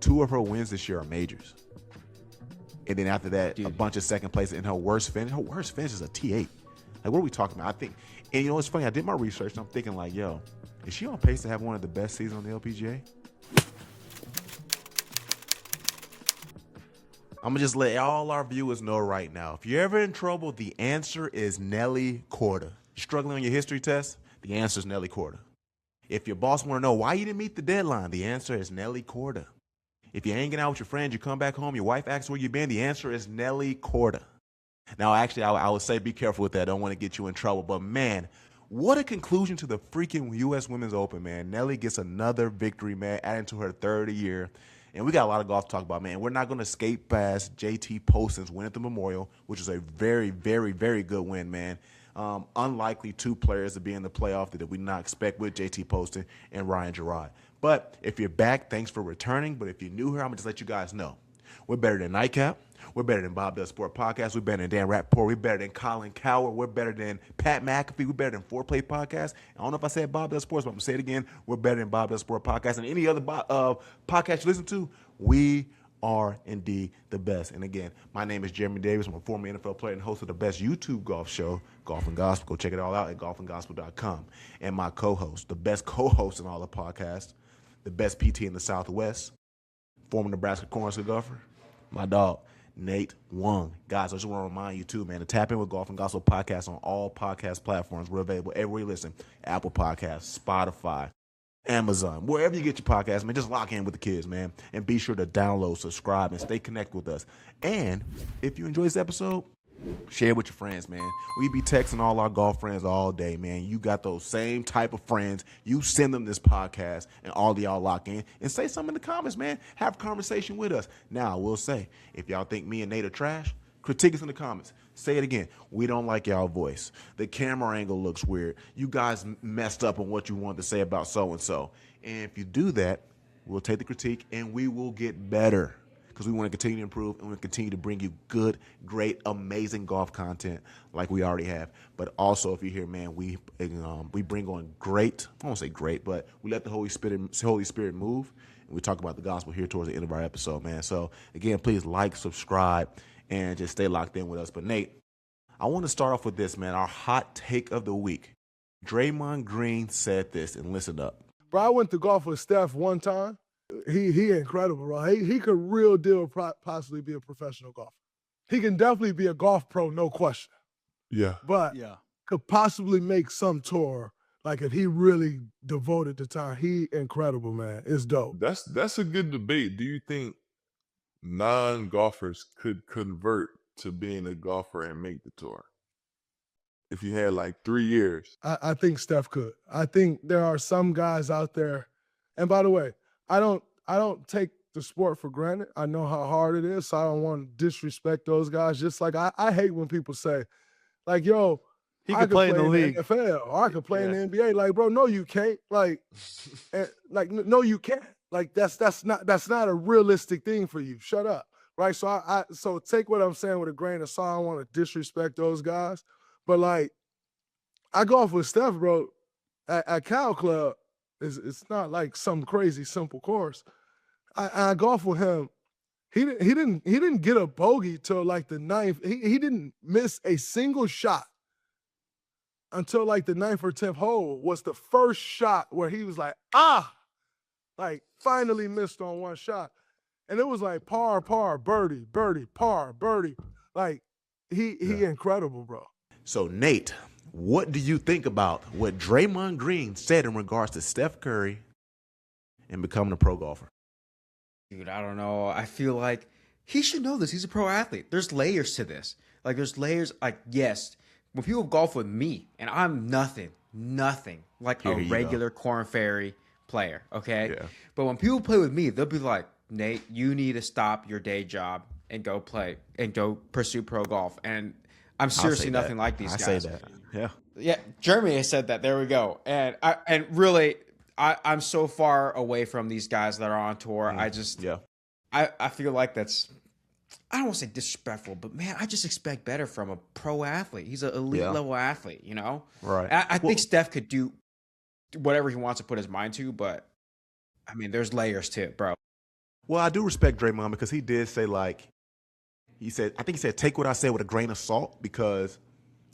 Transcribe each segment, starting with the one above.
2 of her wins this year are majors. And then after that, Dude. a bunch of second place. And her worst finish is a T8. Like, what are we talking about? I think, and you know, it's funny. I did my research, and I'm thinking like, yo, is she on pace to have one of the best seasons on the LPGA? I'm going to just let all our viewers know right now. If you're ever in trouble, the answer is Nelly Korda. Struggling on your history test? The answer is Nelly Korda. If your boss want to know why you didn't meet the deadline, the answer is Nelly Korda. If you're hanging out with your friends, you come back home, your wife asks where you been, the answer is Nelly Korda. Now, actually, I would say be careful with that. I don't want to get you in trouble. But, man, what a conclusion to the freaking U.S. Women's Open, man. Nelly gets another victory, man, adding to her third year. And we got a lot of golf to talk about, man. We're not going to skate past JT Poston's win at the Memorial, which is a very, very, very good win, man. Unlikely 2 players to be in the playoff that we not expect with JT Poston and Ryan Gerard. But if you're back, thanks for returning. But if you're new here, I'm going to just let you guys know. We're better than Nightcap. We're better than Bob Does Sport Podcast. We're better than Dan Rappaport. We're better than Colin Coward. We're better than Pat McAfee. We're better than Foreplay Podcast. I don't know if I said Bob Does Sports, but I'm going to say it again. We're better than Bob Does Sport Podcast. And any other podcast you listen to, we are indeed the best. And again, my name is Geremy Davis. I'm a former NFL player and host of the best YouTube golf show, Golf and Gospel. Go check it all out at golfandgospel.com. And my co-host, the best co-host in all the podcasts, the best PT in the Southwest, former Nebraska Cornhusker golfer, my dog, Nate Wong. Guys, I just want to remind you too, man, to tap in with Golf and Gospel Podcast on all podcast platforms. We're available everywhere you listen. Apple Podcasts, Spotify, Amazon, wherever you get your podcasts, man, just lock in with the kids, man. And be sure to download, subscribe, and stay connected with us. And if you enjoy this episode, share it with your friends, man. We be texting all our golf friends all day, man. You got those same type of friends. You send them this podcast, and all of y'all lock in and say something in the comments, man. Have a conversation with us. Now, I will say, if y'all think me and Nate are trash, critique us in the comments. Say it again. We don't like y'all voice. The camera angle looks weird. You guys messed up on what you wanted to say about so-and-so. And if you do that, we'll take the critique, and we will get better. Because we want to continue to improve, and we want to continue to bring you good, great, amazing golf content like we already have. But also, if you're here, man, we bring on great, I won't say great, but we let the Holy Spirit move, and we talk about the gospel here towards the end of our episode, man. So, again, please like, subscribe, and just stay locked in with us. But, Nate, I want to start off with this, man, our hot take of the week. Draymond Green said this, and listen up. Bro, I went to golf with Steph one time. He incredible, bro. He could real deal possibly be a professional golfer. He can definitely be a golf pro, no question. Yeah. But could possibly make some tour. Like if he really devoted the time, he incredible, man. It's dope. That's a good debate. Do you think non-golfers could convert to being a golfer and make the tour? If you had like 3 years. I think Steph could. I think there are some guys out there. And by the way, I don't take the sport for granted. I know how hard it is, so I don't want to disrespect those guys. Just like I hate when people say, like, yo, I could play in the league, NFL, or I could play in the NBA. Like, bro, no, you can't. Like, no, you can't. Like, that's not a realistic thing for you. Shut up, right? So so take what I'm saying with a grain of salt. I don't want to disrespect those guys, but like, I golf with Steph, bro, at Cal Club. It's not like some crazy simple course. I golf with him. He didn't get a bogey till like the 9th. He didn't miss a single shot until like the 9th or 10th hole was the first shot where he was like, like finally missed on one shot. And it was like par, birdie, par, birdie. Like he incredible, bro. So Nate, what do you think about what Draymond Green said in regards to Steph Curry and becoming a pro golfer? Dude, I don't know. I feel like he should know this. He's a pro athlete. There's layers to this. Like, there's layers. Like, yes, when people golf with me, and I'm nothing like a regular Korn Ferry player, okay? Yeah. But when people play with me, they'll be like, Nate, you need to stop your day job and go play and go pursue pro golf. And I'm seriously nothing like these guys. I say that. Yeah. Yeah. Geremy has said that. There we go. And I'm so far away from these guys that are on tour. I feel like that's, I don't want to say disrespectful, but man, I just expect better from a pro athlete. He's an elite level athlete, you know? Right. I think Steph could do whatever he wants to put his mind to, but I mean, there's layers to it, bro. Well, I do respect Draymond because he did say, like, I think he said, take what I said with a grain of salt because,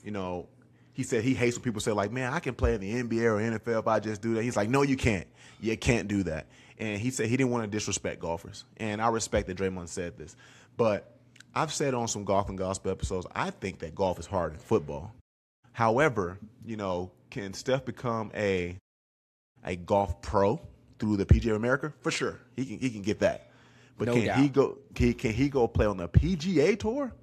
you know, he said he hates when people say, like, man, I can play in the NBA or NFL if I just do that. He's like, no, you can't. You can't do that. And he said he didn't want to disrespect golfers. And I respect that Draymond said this. But I've said on some Golf and Gospel episodes, I think that golf is harder than football. However, you know, can Steph become a golf pro through the PGA of America? For sure. He can get that. But No can doubt. he go play on the PGA Tour?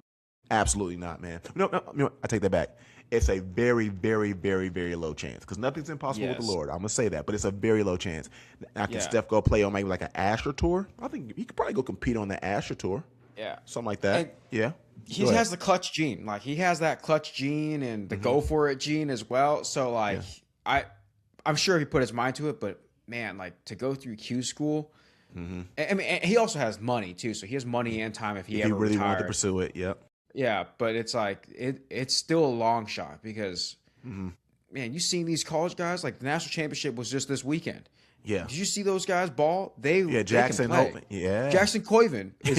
Absolutely not, man. No, I take that back. It's a very, very, very, very low chance because nothing's impossible with the Yes. Lord. I'm gonna say that, but it's a very low chance. Now, can Yeah. Steph go play on maybe like an Asher Tour? I think he could probably go compete on the Asher Tour, Yeah. something like that. And yeah, He Go ahead. has the clutch gene. Like he has that clutch gene and the go for it gene as well. So like I'm sure he put his mind to it, but man, like to go through Q school. I mean, and he also has money too, so he has money and time if he if he ever really wanted to retired. pursue it. Yep. Yeah, but it's like it's still a long shot because man, you seen these college guys like the national championship was just this weekend. Yeah. Did you see those guys ball? They Jackson They can play. Hope. Yeah. Jackson Koivin is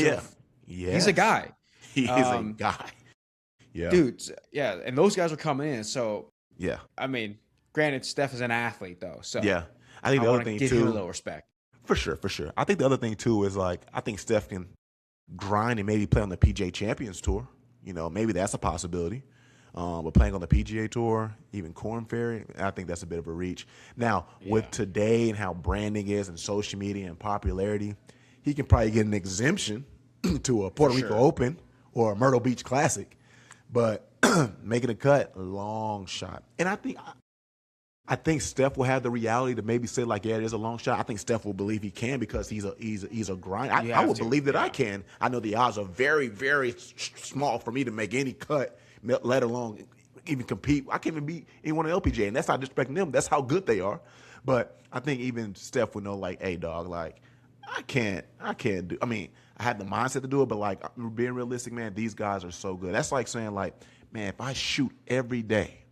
he's a guy. He is a guy. Yeah. Dude, yeah, and those guys are coming in. So Yeah. I mean, granted, Steph is an athlete though, so Yeah. I think I the other want to thing give him a too. little respect. For sure. I think the other thing too is like I think Steph can grind and maybe play on the PGA Champions Tour. You know, maybe that's a possibility. But playing on the PGA Tour, even Korn Ferry, I think that's a bit of a reach. Now, with today and how branding is and social media and popularity, he can probably get an exemption to a Puerto Rico Open or a Myrtle Beach Classic. But making a cut, long shot. And I think Steph will have the reality to maybe say like, yeah, it is a long shot. I think Steph will believe he can because he's a grind. I would believe that I can. I know the odds are very, very small for me to make any cut, let alone even compete. I can't even beat anyone in LPGA, and that's not disrespecting them. That's how good they are. But I think even Steph would know, like, hey, dog, like, I can't do. I mean, I had the mindset to do it, but like being realistic, man, these guys are so good. That's like saying, like, man, if I shoot every day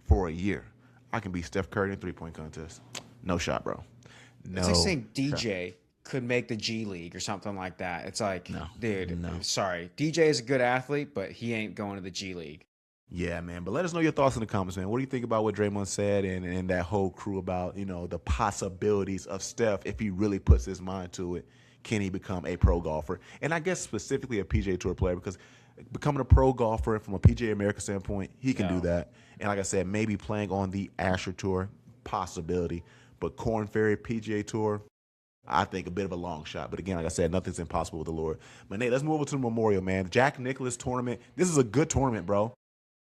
for a year, I can beat Steph Curry in a 3-point contest. No shot, bro. No. It's like saying DJ could make the G League or something like that. It's like, dude, sorry. DJ is a good athlete, but he ain't going to the G League. Yeah, man. But let us know your thoughts in the comments, man. What do you think about what Draymond said and that whole crew about, you know, the possibilities of Steph if he really puts his mind to it? Can he become a pro golfer? And I guess specifically a PGA Tour player because becoming a pro golfer from a PGA America standpoint, he can do that. And like I said, maybe playing on the Asher Tour, possibility. But Korn Ferry, PGA Tour, I think a bit of a long shot. But again, like I said, nothing's impossible with the Lord. But Nate, let's move over to the Memorial, man. Jack Nicklaus tournament. This is a good tournament, bro.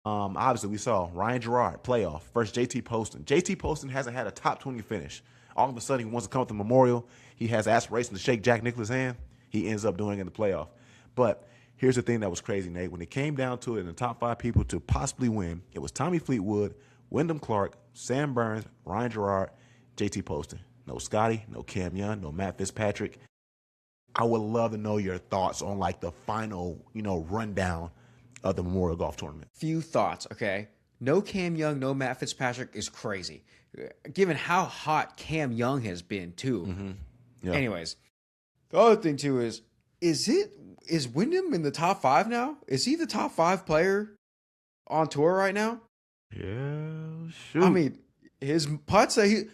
Obviously, we saw Ryan Gerard playoff versus JT Poston. JT Poston hasn't had a top 20 finish. All of a sudden, he wants to come to the Memorial. He has aspirations to shake Jack Nicklaus' hand. He ends up doing it in the playoff. But here's the thing that was crazy, Nate. When it came down to it, in the top 5 people to possibly win, it was Tommy Fleetwood, Wyndham Clark, Sam Burns, Ryan Gerard, JT Poston. No Scottie, no Cam Young, no Matt Fitzpatrick. I would love to know your thoughts on like the final, rundown of the Memorial Golf Tournament. Few thoughts, okay? No Cam Young, no Matt Fitzpatrick is crazy. Given how hot Cam Young has been, too. Yeah. Anyways, the other thing, too, is Wyndham in the top 5 now? Is he the top 5 player on tour right now? Yeah, shoot. I mean, his putts that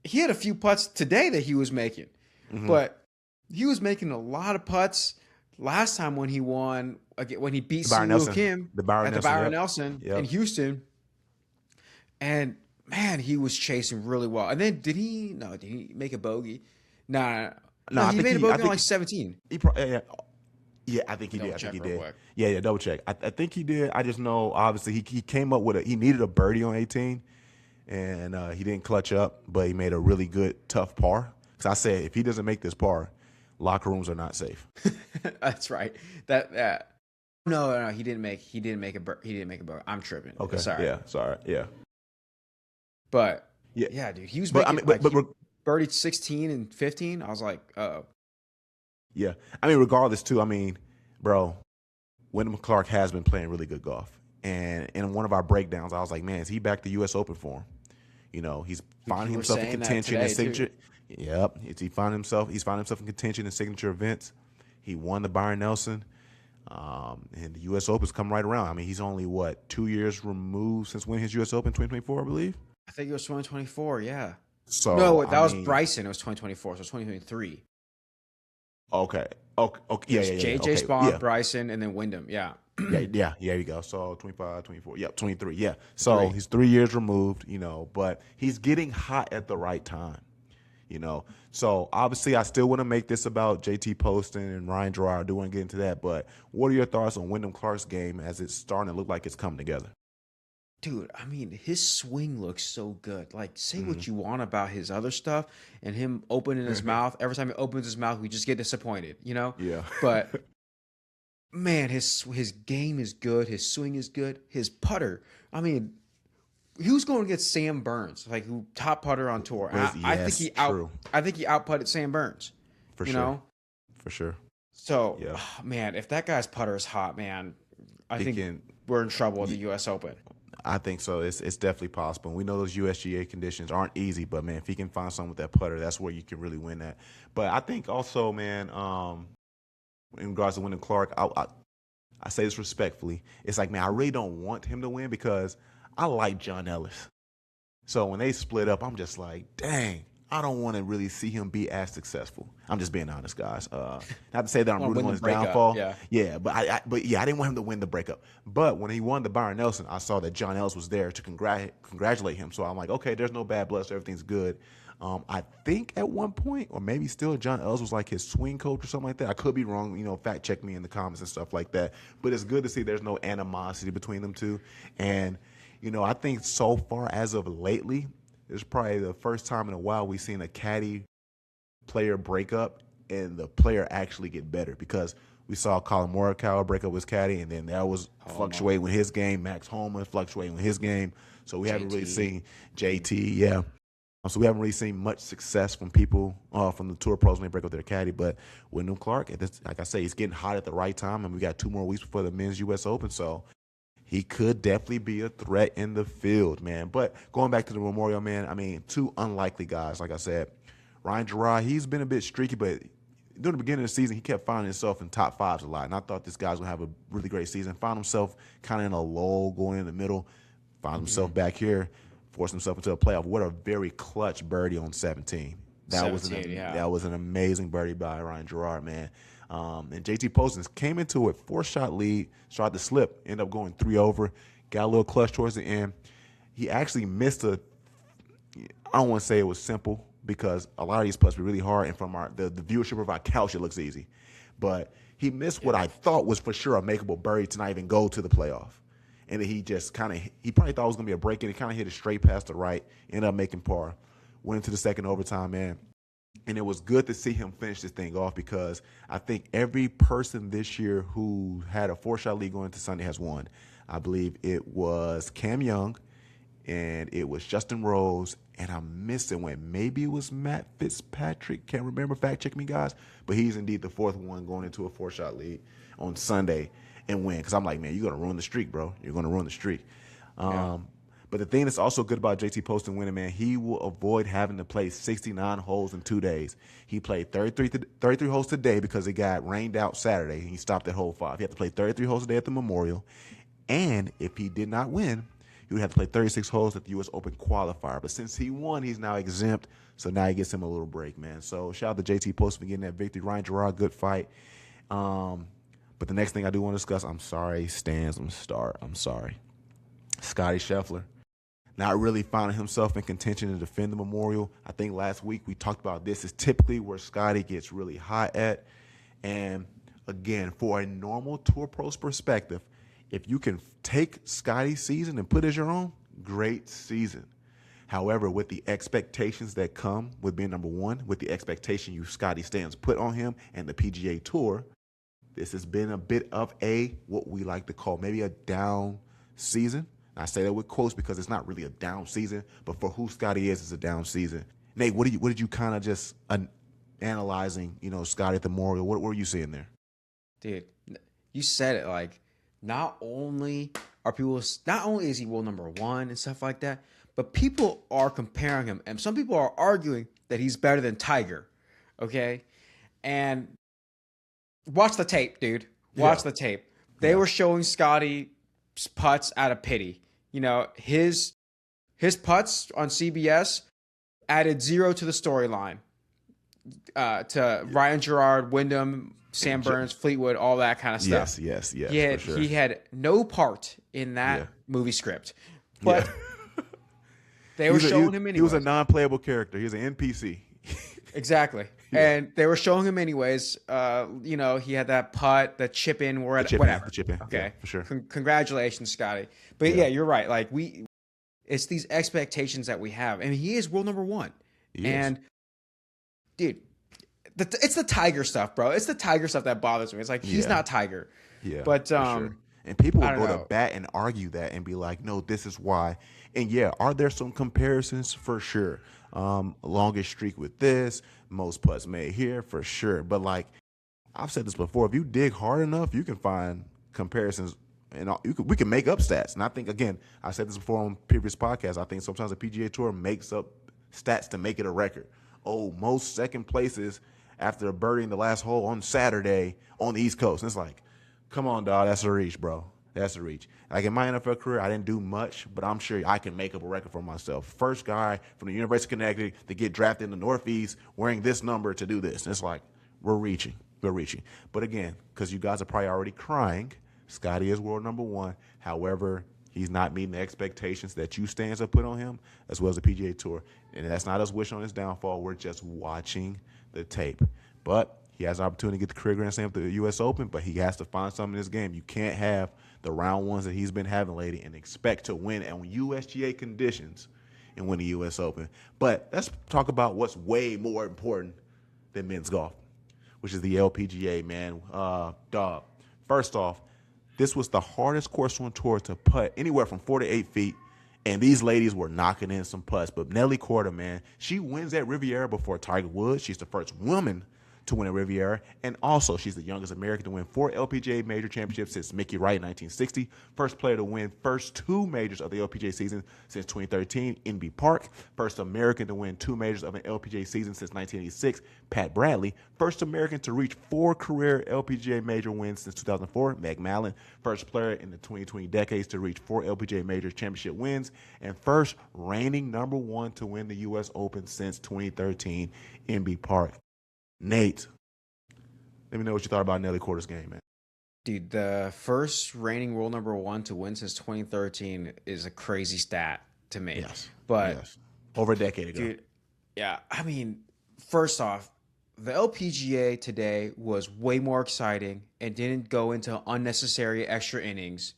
he had a few putts today that he was making, but he was making a lot of putts last time when he won, when he beat Siwoo Kim at the Byron Nelson in Houston. And man, he was chasing really well. And then did he make a bogey? No, he made a bogey on like 17. Yeah, I think he did. Quick. Yeah, double check. I think he did. I just know, obviously, he came up with he needed a birdie on 18, and he didn't clutch up, but he made a really good, tough par. Because I said, if he doesn't make this par, locker rooms are not safe. That's right. No, he didn't make a birdie. I'm tripping. Okay. Sorry. Yeah, sorry. Yeah. But yeah, dude, he was making birdied 16 and 15. I was like, oh. Yeah. I mean, regardless, too, I mean, bro, Wyndham Clark has been playing really good golf. And in one of our breakdowns, I was like, man, is he back to U.S. Open form? He's finding himself in contention and signature. Yep. He's found himself in contention in signature events. He won the Byron Nelson. And the U.S. Open's come right around. I mean, he's only, 2 years removed since winning his U.S. Open 2024, I believe? I think it was 2024, yeah. So No, that was Bryson. It was 2024, so 2023. Okay. Okay. Yeah. JJ Okay. Spawn, Yeah. Bryson, and then Wyndham. Yeah. Yeah. There you go. So 25, 24. Yep. 23. Yeah. So he's 3 years removed, but he's getting hot at the right time. So obviously I still want to make this about JT Poston and Ryan Gerard. I do want to get into that, but what are your thoughts on Wyndham Clark's game as it's starting to look like it's coming together? Dude, I mean, his swing looks so good. Like, say what you want about his other stuff and him opening his mouth. Every time he opens his mouth, we just get disappointed, Yeah. But man, his game is good. His swing is good. His putter, I mean, he was going against Sam Burns, like who top putter on tour. And I think he outputted Sam Burns. For sure. For sure. So, man, if that guy's putter is hot, man, I think we're in trouble with the U.S. Open. I think so. It's definitely possible. And we know those USGA conditions aren't easy, but man, if he can find something with that putter, that's where you can really win that. But I think also, man, in regards to Wyndham Clark, I say this respectfully. It's like, man, I really don't want him to win because I like John Ellis. So when they split up, I'm just like, dang, I don't want to really see him be as successful. I'm just being honest, guys. Not to say that I'm rooting on his downfall. Yeah, but I didn't want him to win the breakup. But when he won the Byron Nelson, I saw that John Ellis was there to congratulate him. So I'm like, okay, there's no bad blood, so everything's good. I think at one point, or maybe still, John Ellis was like his swing coach or something like that. I could be wrong. Fact check me in the comments and stuff like that. But it's good to see there's no animosity between them two. And I think so far as of lately, it's probably the first time in a while we've seen a caddy player break up and the player actually get better, because we saw Colin Morikawa break up with his caddy, and then that was fluctuating with his game. Max Homa fluctuating with his game. So we haven't really seen JT, So we haven't really seen much success from people from the tour pros when they break up their caddy. But Wyndham Clark, like I say, he's getting hot at the right time, and we got 2 more weeks before the men's U.S. Open. So he could definitely be a threat in the field, man. But going back to the Memorial, man, I mean, 2 unlikely guys, like I said. Ryan Gerard, he's been a bit streaky, but during the beginning of the season, he kept finding himself in top 5s a lot. And I thought this guy's going to have a really great season. Found himself kind of in a lull going in the middle. Found himself back here, forced himself into a playoff. What a very clutch birdie on 17. That was an amazing birdie by Ryan Gerard, man. And JT Poston came into it 4-shot lead, started to slip, ended up going 3 over, got a little clutch towards the end. He actually missed I don't want to say it was simple, because a lot of these putts were really hard, and from the viewership of our couch, it looks easy. But he missed what I thought was for sure a makeable birdie to not even go to the playoff. And then he just he probably thought it was going to be a break, and he kind of hit it straight past the right, ended up making par. Went into the second overtime, man. And it was good to see him finish this thing off, because I think every person this year who had a 4-shot lead going into Sunday has won. I believe it was Cam Young, and it was Justin Rose, and I'm missing one. Maybe it was Matt Fitzpatrick. Can't remember. Fact check me, guys. But he's indeed the 4th one going into a 4-shot lead on Sunday and win. Because I'm like, man, you're going to ruin the streak, bro. You're going to ruin the streak. But the thing that's also good about JT Poston winning, man, he will avoid having to play 69 holes in 2 days. He played 33 holes today because it got rained out Saturday, and he stopped at hole 5. He had to play 33 holes a day at the Memorial. And if he did not win, he would have to play 36 holes at the U.S. Open qualifier. But since he won, he's now exempt, so now he gets him a little break, man. So shout out to JT Poston for getting that victory. Ryan Gerard, good fight. But the next thing I do want to discuss, I'm sorry, Stans, I'm sorry. Scottie Scheffler. Not really finding himself in contention to defend the Memorial. I think last week we talked about this is typically where Scottie gets really hot at. And again, for a normal Tour Pros perspective, if you can take Scottie's season and put it as your own, great season. However, with the expectations that come with being number 1, with the expectation Scottie Stans put on him and the PGA Tour, this has been a bit of what we like to call maybe a down season. I say that with quotes because it's not really a down season, but for who Scottie is, it's a down season. Nate, what did you kind of just analyzing, Scottie at the Memorial? What were you seeing there? Dude, you said it. Like, not only is he world number 1 and stuff like that, but people are comparing him, and some people are arguing that he's better than Tiger. Okay, and watch the tape, dude. Watch the tape. They were showing Scottie putts out of pity. You know, his putts on CBS added 0 to the storyline. To Ryan Gerard, Wyndham, Sam Burns, Fleetwood, all that kind of stuff. Yes. He had no part in that movie script, but they were showing him anyway. He was a non-playable character. He was an NPC. Exactly. And they were showing him anyways. You know, he had that putt, the chip in, whatever. The chip in. Okay, yeah, for sure. Congratulations, Scottie. But yeah, you're right. Like it's these expectations that we have. I mean, he is world number one. And dude, it's the Tiger stuff, bro. It's the Tiger stuff that bothers me. It's like he's not Tiger. Yeah. But sure. And people will go to bat and argue that and be like, no, this is why. And yeah, are there some comparisons? For sure. Longest streak with this, most putts made here, for sure. But like I've said this before, if you dig hard enough, you can find comparisons, and we can make up stats. And I think, again, I said this before on previous podcasts, I think sometimes the PGA Tour makes up stats to make it a record. Oh, most second places after birdieing the last hole on Saturday on the East Coast. And it's like, come on, dog, that's a reach, bro. That's a reach. Like in my NFL career, I didn't do much, but I'm sure I can make up a record for myself. First guy from the University of Connecticut to get drafted in the Northeast wearing this number to do this. And it's like, we're reaching. But again, because you guys are probably already crying, Scottie is world number one. However, he's not meeting the expectations that you stands have put on him, as well as the PGA Tour. And that's not us wishing on his downfall. We're just watching the tape. But he has an opportunity to get the career Grand Slam through the U.S. Open, but he has to find something in this game. You can't have the round ones that he's been having lately and expect to win on USGA conditions and win the U.S. Open. But let's talk about what's way more important than men's golf, which is the LPGA, man. Dog, first off, this was the hardest course on tour to putt anywhere from 4 to 8 feet, and these ladies were knocking in some putts. But Nelly Korda, man, she wins at Riviera before Tiger Woods. She's the first woman to win at Riviera, and also she's the youngest American to win 4 LPGA major championships since Mickey Wright in 1960. First player to win first 2 majors of the LPGA season since 2013, Ingee Park. First American to win 2 majors of an LPGA season since 1986, Pat Bradley. First American to reach 4 career LPGA major wins since 2004, Meg Mallon. First player in the 2020 decades to reach 4 LPGA major championship wins, and first reigning number 1 to win the U.S. Open since 2013, Ingee Park. Nate, let me know what you thought about Nelly Korda's game, man. Dude, the first reigning world number 1 to win since 2013 is a crazy stat to me. Yes. But over a decade ago. Dude, yeah, I mean, first off, the LPGA today was way more exciting and didn't go into unnecessary extra innings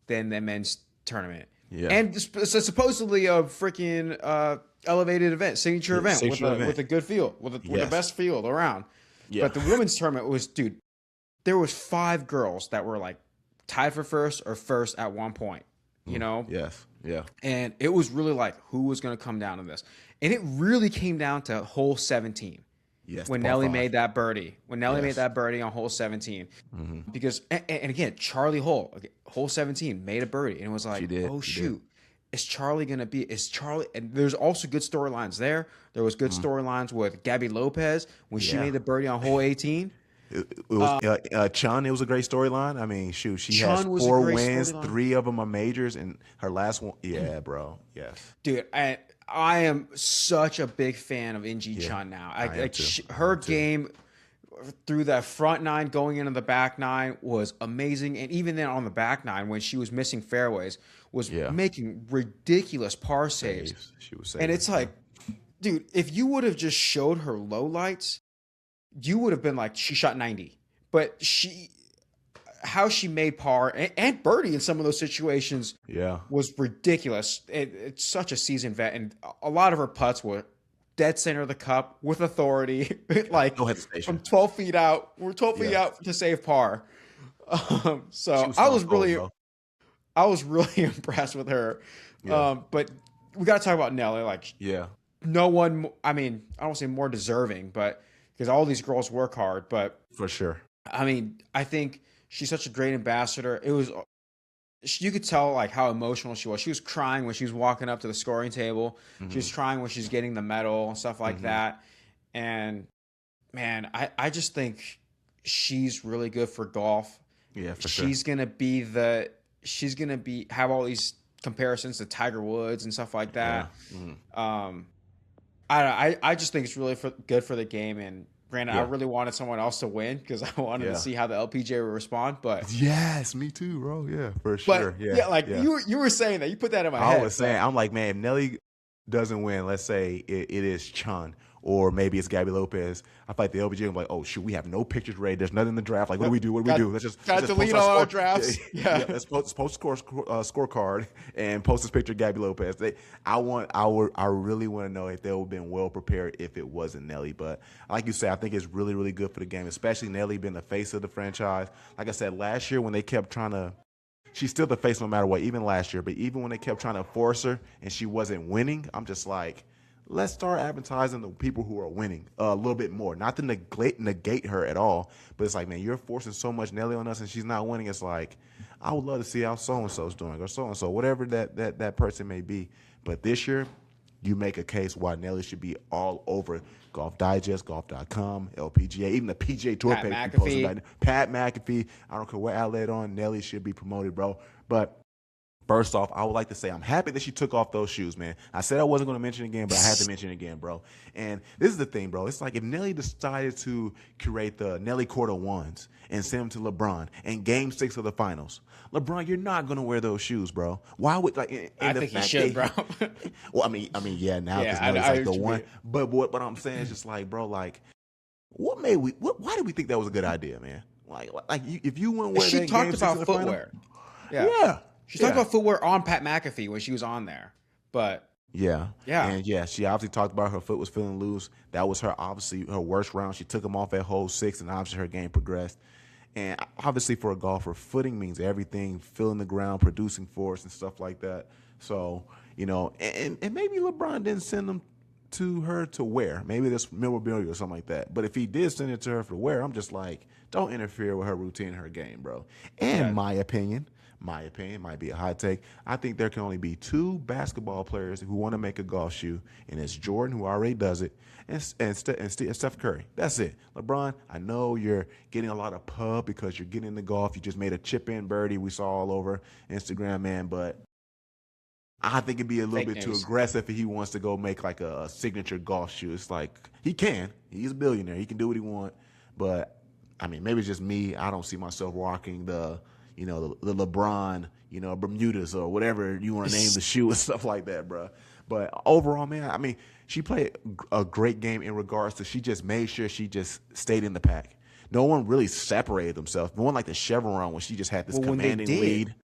than the men's tournament. Yeah. And it's supposedly a freaking elevated event, signature event with a good field, with the best field around. Yeah. But the women's tournament was, dude, there was 5 girls that were like tied for first or first at one point, you know? Yes. Yeah. And it was really like who was going to come down to this. And it really came down to hole 17. Yes. When Nelly made that birdie. When Nelly made that birdie on hole 17. Mm-hmm. Because, and again, Charley Hull, hole 17, made a birdie. And it was like, oh, shoot. Is Charley going to be, and there's also good storylines there. There was good storylines with Gabby Lopez when she made the birdie on hole 18. It was Chun. It was a great storyline. I mean, shoot, she has 4 wins, 3 of them are majors, and her last one, bro, yes, dude. I am such a big fan of Ingee Chun now. Her game through that front 9 going into the back 9 was amazing, and even then on the back 9 when she was missing fairways was making ridiculous par saves. She was saving. And it's like, dude, if you would have just showed her lowlights, you would have been like, she shot 90. But how she made par and birdie in some of those situations was ridiculous. It's such a seasoned vet, and a lot of her putts were dead center of the cup with authority, like no hesitation. From 12 feet out. We're 12 feet out to save par. So I was really impressed with her. Yeah. But we got to talk about Nelly. Like, no one, I mean, I don't say more deserving, but because all these girls work hard, but for sure. I mean, I think she's such a great ambassador. It was you could tell like how emotional she was. She was crying when she was walking up to the scoring table. She was crying when she's getting the medal and stuff like that. And man, I just think she's really good for golf. Yeah, for She's gonna have all these comparisons to Tiger Woods and stuff like that. Yeah. I just think it's really good for the game. And granted, I Yeah. really wanted someone else to win because I wanted to see how the LPGA would respond. But Yes, me too, bro. Yeah, for sure. Yeah. You were saying that, you put that in my I head. was saying, I'm like, man, if Nelly doesn't win, let's say it is Chun or maybe it's Gabby Lopez, I feel like the LPGA will be like, oh shoot, we have no pictures ready. There's nothing in the draft. Like, what do we do? Let's just delete post all our score- drafts. Yeah. Let's post scorecard and post this picture of Gabby Lopez. I really want to know if they would have been well prepared if it wasn't Nelly. But like you said, I think it's really, really good for the game, especially Nelly being the face of the franchise. Like I said, last year when they kept trying to, she's still the face no matter what, even last year. But even when they kept trying to force her and she wasn't winning, I'm just like, let's start advertising the people who are winning a little bit more. Not to negate her at all, but it's like, man, you're forcing so much Nelly on us and she's not winning. It's like, I would love to see how so-and-so's doing or so-and-so, whatever that person may be. But this year, you make a case why Nelly should be all over Golf Digest, Golf.com, LPGA, even the PGA Tour page. Pat McAfee. I don't care what outlet on, Nelly should be promoted, bro. But first off, I would like to say I'm happy that she took off those shoes, man. I said I wasn't going to mention it again, but I had to mention it again, bro. And this is the thing, bro. It's like if Nelly decided to curate the Nelly Korda ones and send them to LeBron in Game 6 of the finals, LeBron, you're not going to wear those shoes, bro. Why would like? I think you should, bro. Well, I mean, yeah, now because Nelly's like the one. But what I'm saying is just like, bro, like, why did we think that was a good idea, man? Like if you wouldn't wear that in Game 6 of the footwear. Final, yeah. She talked about footwear on Pat McAfee when she was on there, but yeah, and she obviously talked about her foot was feeling loose. That was her worst round. She took him off at hole 6, and obviously her game progressed. And obviously for a golfer, footing means everything, feeling the ground, producing force and stuff like that. So, and maybe LeBron didn't send them to her to wear. Maybe this memorabilia or something like that. But if he did send it to her for wear, I'm just like, don't interfere with her routine, her game, bro. And my opinion might be a hot take. I think there can only be 2 basketball players who want to make a golf shoe, and it's Jordan, who already does it, and Steph Curry. That's it. LeBron, I know you're getting a lot of pub because you're getting into golf. You just made a chip-in birdie we saw all over Instagram, man, but I think it'd be a little bit too aggressive if he wants to go make like a signature golf shoe. It's like, he can. He's a billionaire. He can do what he wants. But, I mean, maybe it's just me. I don't see myself rocking the LeBron, Bermudas or whatever you want to name the shoe and stuff like that, bro. But overall, man, I mean, she played a great game in regards to she just made sure she just stayed in the pack. No one really separated themselves. No one like the Chevron when she just had this commanding lead.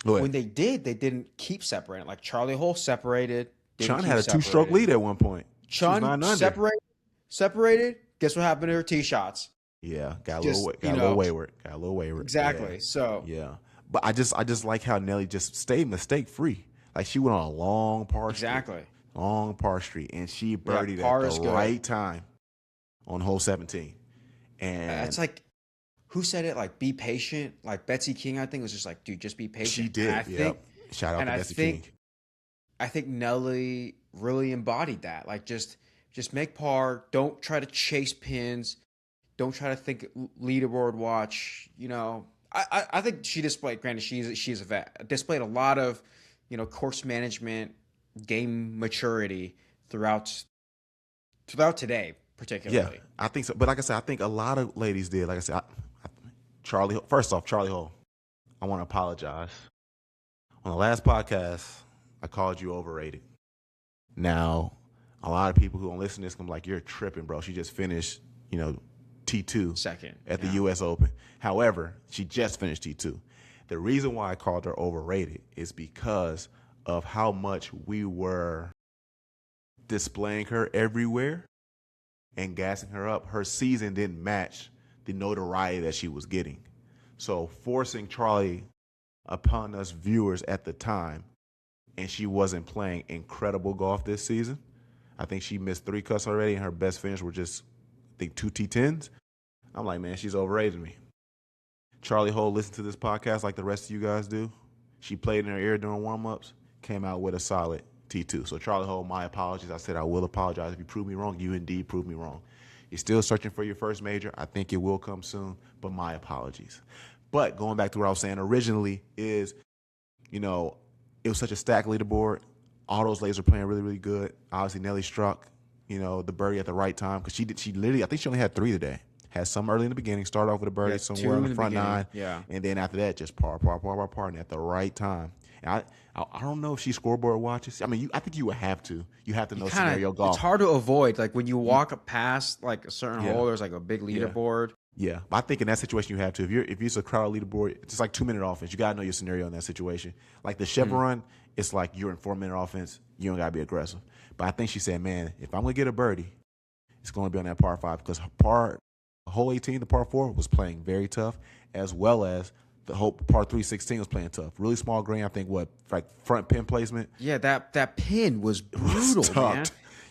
When they did, they didn't keep separating. Like Charley Hull separated. Chun had a 2-stroke lead at one point. Chun separated. Guess what happened to her tee shots? Yeah, got a little wayward. Exactly. Yeah. So yeah, but I just like how Nelly just stayed mistake free. Like she went on a long par street, long par street, and she birdied at the right time on hole 17. And it's like, who said it? Like, be patient. Like Betsy King, I think, was just like, dude, just be patient. She did. Shout out to Betsy King. I think Nelly really embodied that. Like, just make par. Don't try to chase pins. Don't try to think leaderboard watch. I think she displayed. Granted, she's a vet. Displayed a lot of, course management, game maturity throughout today, particularly. Yeah, I think so. But like I said, I think a lot of ladies did. Like I said, Charley Hull, I want to apologize. On the last podcast, I called you overrated. Now, a lot of people who don't listen to this come like, you're tripping, bro. She just finished, T2 second at the U.S. Open. However, she just finished T2. The reason why I called her overrated is because of how much we were displaying her everywhere and gassing her up. Her season didn't match the notoriety that she was getting. So forcing Charley upon us viewers at the time, and she wasn't playing incredible golf this season. I think she missed 3 cuts already, and her best finish were just, I think, 2 T10s. I'm like, man, she's overrated me. Charley Hull listened to this podcast like the rest of you guys do. She played in her ear during warm-ups, came out with a solid T2. So Charley Hull, my apologies. I said I will apologize if you prove me wrong. You indeed proved me wrong. You're still searching for your first major. I think it will come soon, but my apologies. But going back to what I was saying originally is, you know, it was such a stacked leaderboard. All those ladies were playing really, really good. Obviously, Nelly struck, you know, the birdie at the right time because she literally, I think she only had 3 today. Had some early in the beginning, started off with a birdie somewhere in the front 9. Yeah. And then after that, just par, and at the right time. And I don't know if she scoreboard watches. I mean, I think you would have to. You have to know scenario golf. It's hard to avoid. Like when you walk past like a certain hole, there's like a big leaderboard. Yeah, but I think in that situation you have to. If it's a crowd leaderboard, it's like 2-minute offense. You gotta know your scenario in that situation. Like the Scheffler run, it's like you're in 4-minute offense. You don't gotta be aggressive. But I think she said, man, if I'm gonna get a birdie, it's gonna be on that par 5 because hole 18, the par 4 was playing very tough, as well as the whole par 3 16 was playing tough. Really small green. I think like front pin placement. Yeah, that pin was brutal, man.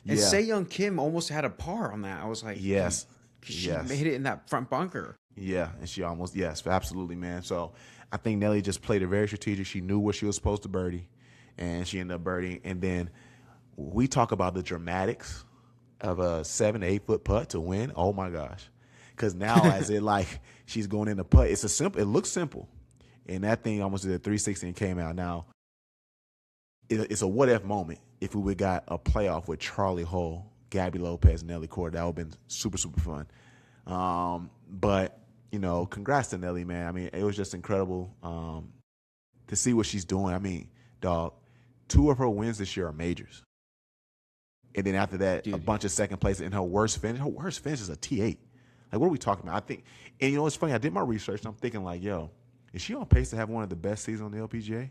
And Yeah. Se-Young Kim almost had a par on that. I was like, Yes. she Yes. made it in that front bunker. Yeah, and she almost, yes, absolutely, man. So I think Nelly just played it very strategic. She knew where she was supposed to birdie, and she ended up birdieing. And then we talk about the dramatics of a 7 to 8 foot putt to win. Oh my gosh. Because now as it like she's going in the putt, it looks simple. And that thing almost did a 360 and came out. Now, it's a what if moment if we would got a playoff with Charley Hull, Gabby Lopez, and Nelly Korda. That would have been super, super fun. But, you know, congrats to Nelly, man. I mean, it was just incredible to see what she's doing. I mean, dog, 2 of her wins this year are majors. And then after that, a bunch of second place in her worst finish. Her worst finish is a T8. Like, what are we talking about? I think, and you know, it's funny. I did my research, and I'm thinking, like, yo, is she on pace to have one of the best seasons on the LPGA?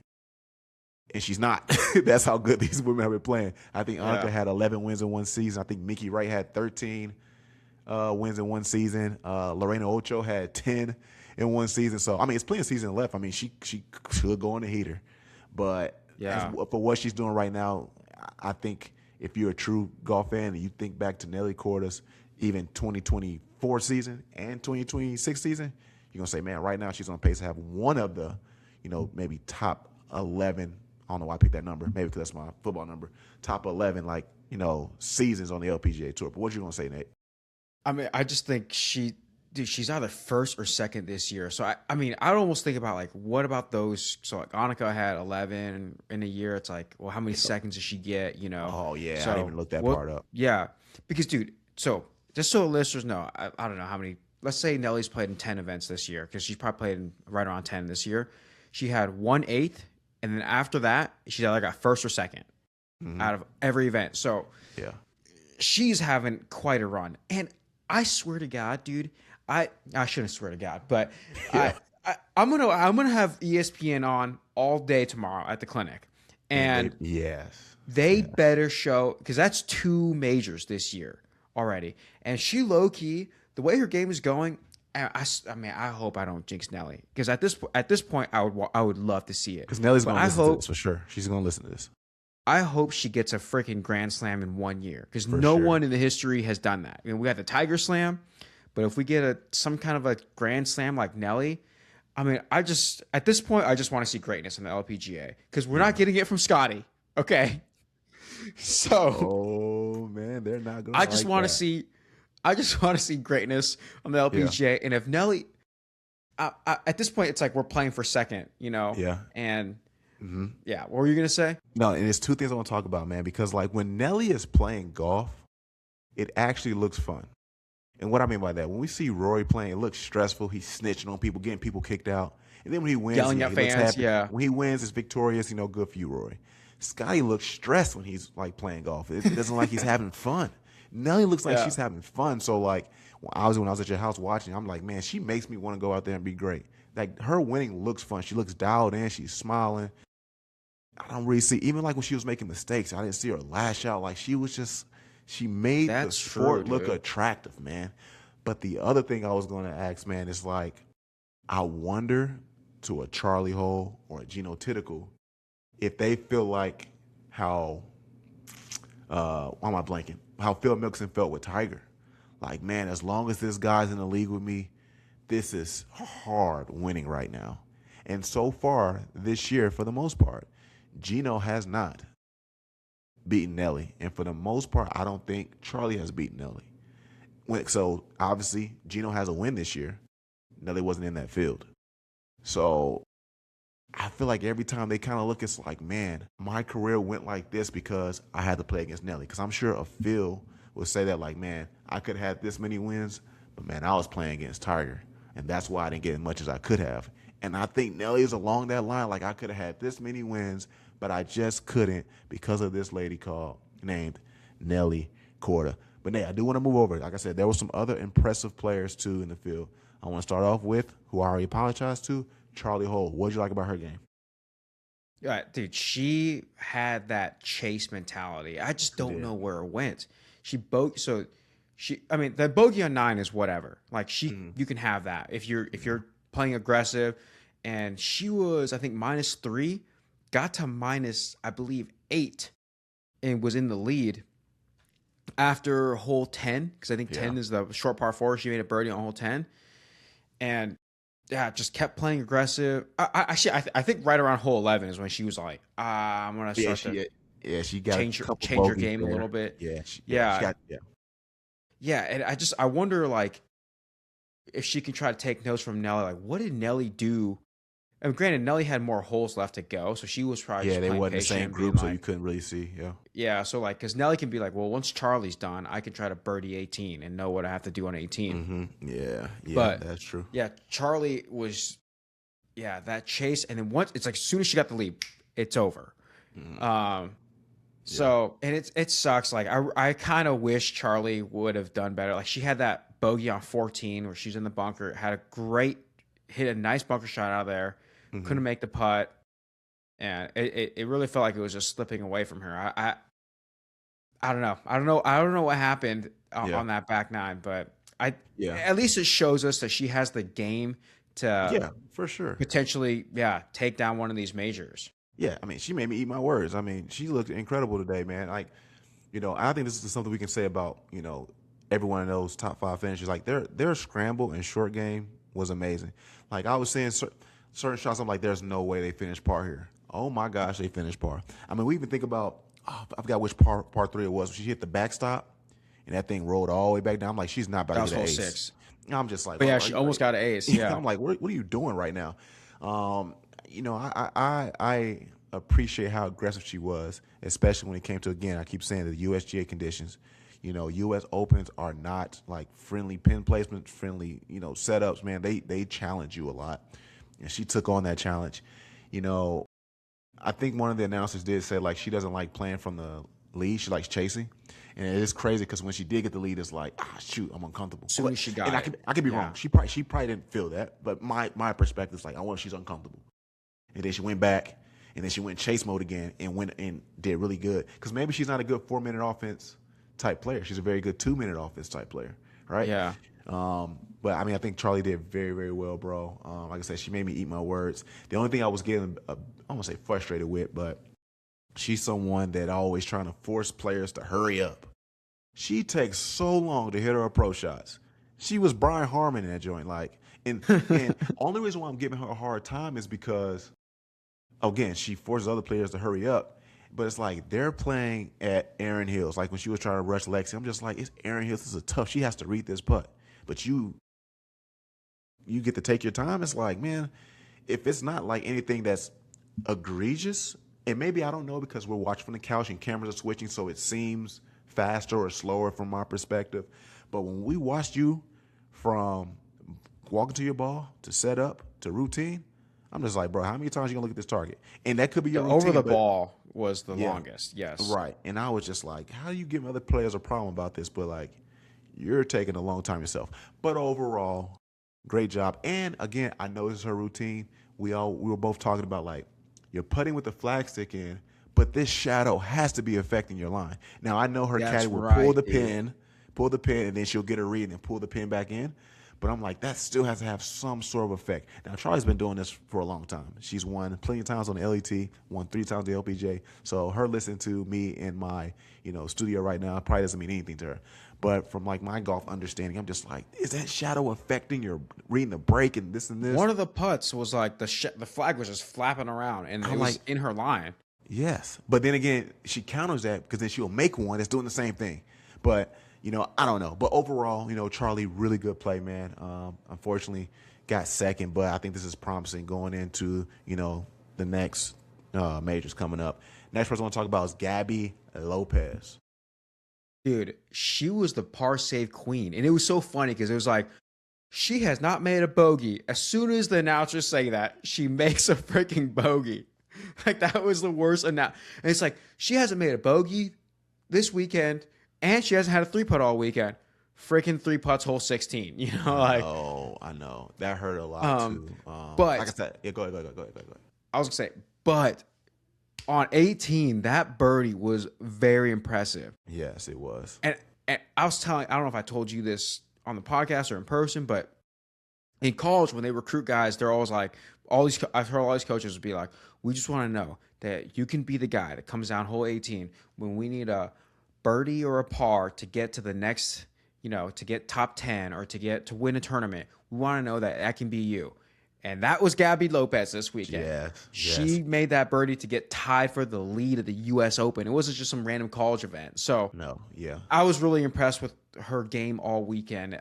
And she's not. That's how good these women have been playing. I think Annika had 11 wins in one season. I think Mickey Wright had 13 wins in one season. Lorena Ocho had 10 in one season. So, I mean, it's plenty of season left. I mean, she could go on the heater. But for what she's doing right now, I think if you're a true golf fan and you think back to Nelly Korda's even 2024 season and 2026 season, you're going to say, man, right now she's on pace to have one of the, you know, maybe top 11. I don't know why I picked that number. Maybe because that's my football number. Top 11, like, you know, seasons on the LPGA Tour. But what you going to say, Nate? I mean, I just think she's either first or second this year. So, I mean, I'd almost think about, like, what about those? So, like, Annika had 11 in a year. It's like, well, how many seconds does she get, you know? Oh, yeah. So, I didn't even look that part up. Yeah. Because, dude, so just so listeners know, I don't know how many. Let's say Nelly's played in 10 events this year because she's probably played in right around 10 this year. She had 1/8, and then after that, she's either got first or second out of every event. So yeah, she's having quite a run. And I swear to God, dude, I shouldn't swear to God, but I'm gonna have ESPN on all day tomorrow at the clinic, and they better show, because that's 2 majors this year already, and she low key. The way her game is going, I mean, I hope I don't jinx Nelly, because at this point, I would love to see it. Because Nelly's going to listen to this for sure. She's going to listen to this. I hope she gets a freaking Grand Slam in 1 year, because no one in the history has done that. I mean, we got the Tiger Slam, but if we get some kind of a Grand Slam like Nelly, I mean, at this point, I just want to see greatness in the LPGA, because we're not getting it from Scottie. Okay, so oh man, they're not going. I just want to see greatness on the LPGA. And if Nelly, at this point, it's like we're playing for second, you know? Yeah. And what were you going to say? No, and there's 2 things I want to talk about, man, because like when Nelly is playing golf, it actually looks fun. And what I mean by that, when we see Rory playing, it looks stressful. He's snitching on people, getting people kicked out. And then when he wins, yelling at fans, when he wins, it's victorious, you know, good for you, Rory. Scottie looks stressed when he's like playing golf. It doesn't like he's having fun. Nelly looks like she's having fun. So, like, when I was at your house watching, I'm like, man, she makes me want to go out there and be great. Like, her winning looks fun. She looks dialed in. She's smiling. I don't really see, even like when she was making mistakes, I didn't see her lash out. Like, she made the sport look attractive, man. But the other thing I was going to ask, man, is like, I wonder to a Charley Hull or a Jeeno if they feel like how, why am I blanking? How Phil Mickelson felt with Tiger. Like, man, as long as this guy's in the league with me, this is hard winning right now. And so far this year, for the most part, Jeeno has not beaten Nelly. And for the most part, I don't think Charley has beaten Nelly. So obviously, Jeeno has a win this year. Nelly wasn't in that field. So I feel like every time they kind of look, it's like, man, my career went like this because I had to play against Nelly. Because I'm sure a Phil would say that, like, man, I could have had this many wins, but, man, I was playing against Tiger. And that's why I didn't get as much as I could have. And I think Nelly is along that line. Like, I could have had this many wins, but I just couldn't because of this lady named Nelly Korda. But, Nate, I do want to move over. Like I said, there were some other impressive players, too, in the field. I want to start off with, who I already apologized to, Charley Hull. What did you like about her game? Yeah, dude, she had that chase mentality. I just don't know where it went. The bogey on 9 is whatever. Like you can have that if you're playing aggressive. And she was, I think, -3, got to minus, I believe, 8, and was in the lead after hole 10, because I think 10 is the short par 4. She made a birdie on hole 10, and just kept playing aggressive. I think right around hole 11 is when she was like, I'm gonna start she got change her game a little bit. And I wonder, like, if she can try to take notes from Nelly. Like, what did Nelly do? I mean, granted, Nelly had more holes left to go, so she was probably just they playing weren't the patient same and group, being so like, you couldn't really see. So like, because Nelly can be like, well, once Charlie's done, I can try to birdie 18 and know what I have to do on 18. But that's true. Yeah, Charley was, that chase, and then once it's like, as soon as she got the lead, it's over. So, and it sucks. Like, I kind of wish Charley would have done better. Like, she had that bogey on 14 where she's in the bunker, hit a nice bunker shot out of there, couldn't make the putt, and it really felt like it was just slipping away from her. I don't know. I don't know what happened on that back 9, but at least it shows us that she has the game to for sure potentially take down one of these majors. Yeah, I mean, she made me eat my words. I mean, she looked incredible today, man. Like, I think this is something we can say about, every one of those top 5 finishes. Like, their scramble and short game was amazing. Like, I was seeing certain shots, I'm like, there's no way they finished par here. Oh, my gosh, they finished par. I mean, we even think about, I forgot which par 3 it was. She hit the backstop, and that thing rolled all the way back down. I'm like, she's not about to get an ace. 6. I'm just like, but she almost got an ace. Yeah, I'm like, what are you doing right now? I appreciate how aggressive she was, especially when it came to, again, I keep saying the USGA conditions. U.S. Opens are not like friendly pin placements, friendly, setups, man. They challenge you a lot. And she took on that challenge. I think one of the announcers did say, like, she doesn't like playing from the lead. She likes chasing. And it is crazy because when she did get the lead, it's like, shoot, I'm uncomfortable. As soon as she got it. I could be wrong. She probably didn't feel that. But my perspective is like, I wonder if she's uncomfortable. And then she went back, and then she went chase mode again and went and did really good. Because maybe she's not a good 4-minute offense type player. She's a very good 2-minute offense type player, right? Yeah. But, I mean, I think Charley did very, very well, bro. Like I said, she made me eat my words. The only thing I was getting, I don't want to say frustrated with, but she's someone that always trying to force players to hurry up. She takes so long to hit her approach shots. She was Brian Harmon in that joint. Like, and only reason why I'm giving her a hard time is because, again, she forces other players to hurry up. But it's like they're playing at Erin Hills. Like when she was trying to rush Lexi, I'm just like, it's Erin Hills. This is tough. She has to read this putt. But you get to take your time. It's like, man, if it's not like anything that's egregious, and maybe I don't know because we're watching from the couch and cameras are switching, so it seems faster or slower from my perspective. But when we watched you from walking to your ball to set up to routine, I'm just like, bro, how many times are you going to look at this target? And that could be your routine. Over the ball was the longest, yes. Right. And I was just like, how do you give other players a problem about this? But, like, you're taking a long time yourself. But overall, great job. And, again, I know this is her routine. We were both talking about, like, you're putting with the flag stick in, but this shadow has to be affecting your line. Now, I know her caddy will pull the pin, and then she'll get a read and then pull the pin back in. But I'm like, that still has to have some sort of effect. Now, Charlie's been doing this for a long time. She's won plenty of times on the LET, won 3 times the LPGA. So her listening to me in my, studio right now probably doesn't mean anything to her. But from like my golf understanding, I'm just like, is that shadow affecting your reading the break and this and this? One of the putts was like the flag was just flapping around, and it was in her line. Yes. But then again, she counters that because then she'll make one that's doing the same thing. But, I don't know. But overall, Charlie, really good play, man. Unfortunately, got second, but I think this is promising going into, the next majors coming up. Next person I want to talk about is Gabby Lopez. Dude, she was the par save queen. And it was so funny because it was like, she has not made a bogey. As soon as the announcers say that, she makes a freaking bogey. Like, that was the worst announce. And it's like, she hasn't made a bogey this weekend, and she hasn't had a 3-putt all weekend. Freaking 3 putts, hole 16. I know. That hurt a lot, too. But like I said, go ahead. I was going to say, but on 18, that birdie was very impressive. Yes, it was. And I was I don't know if I told you this on the podcast or in person, but in college, when they recruit guys, they're always like, I've heard all these coaches would be like, we just want to know that you can be the guy that comes down hole 18 when we need a birdie or a par to get to the next, to get top 10 or to win a tournament. We want to know that can be you. And that was Gabby Lopez this weekend. Yes. She made that birdie to get tied for the lead of the U.S. Open. It wasn't just some random college event. So I was really impressed with her game all weekend.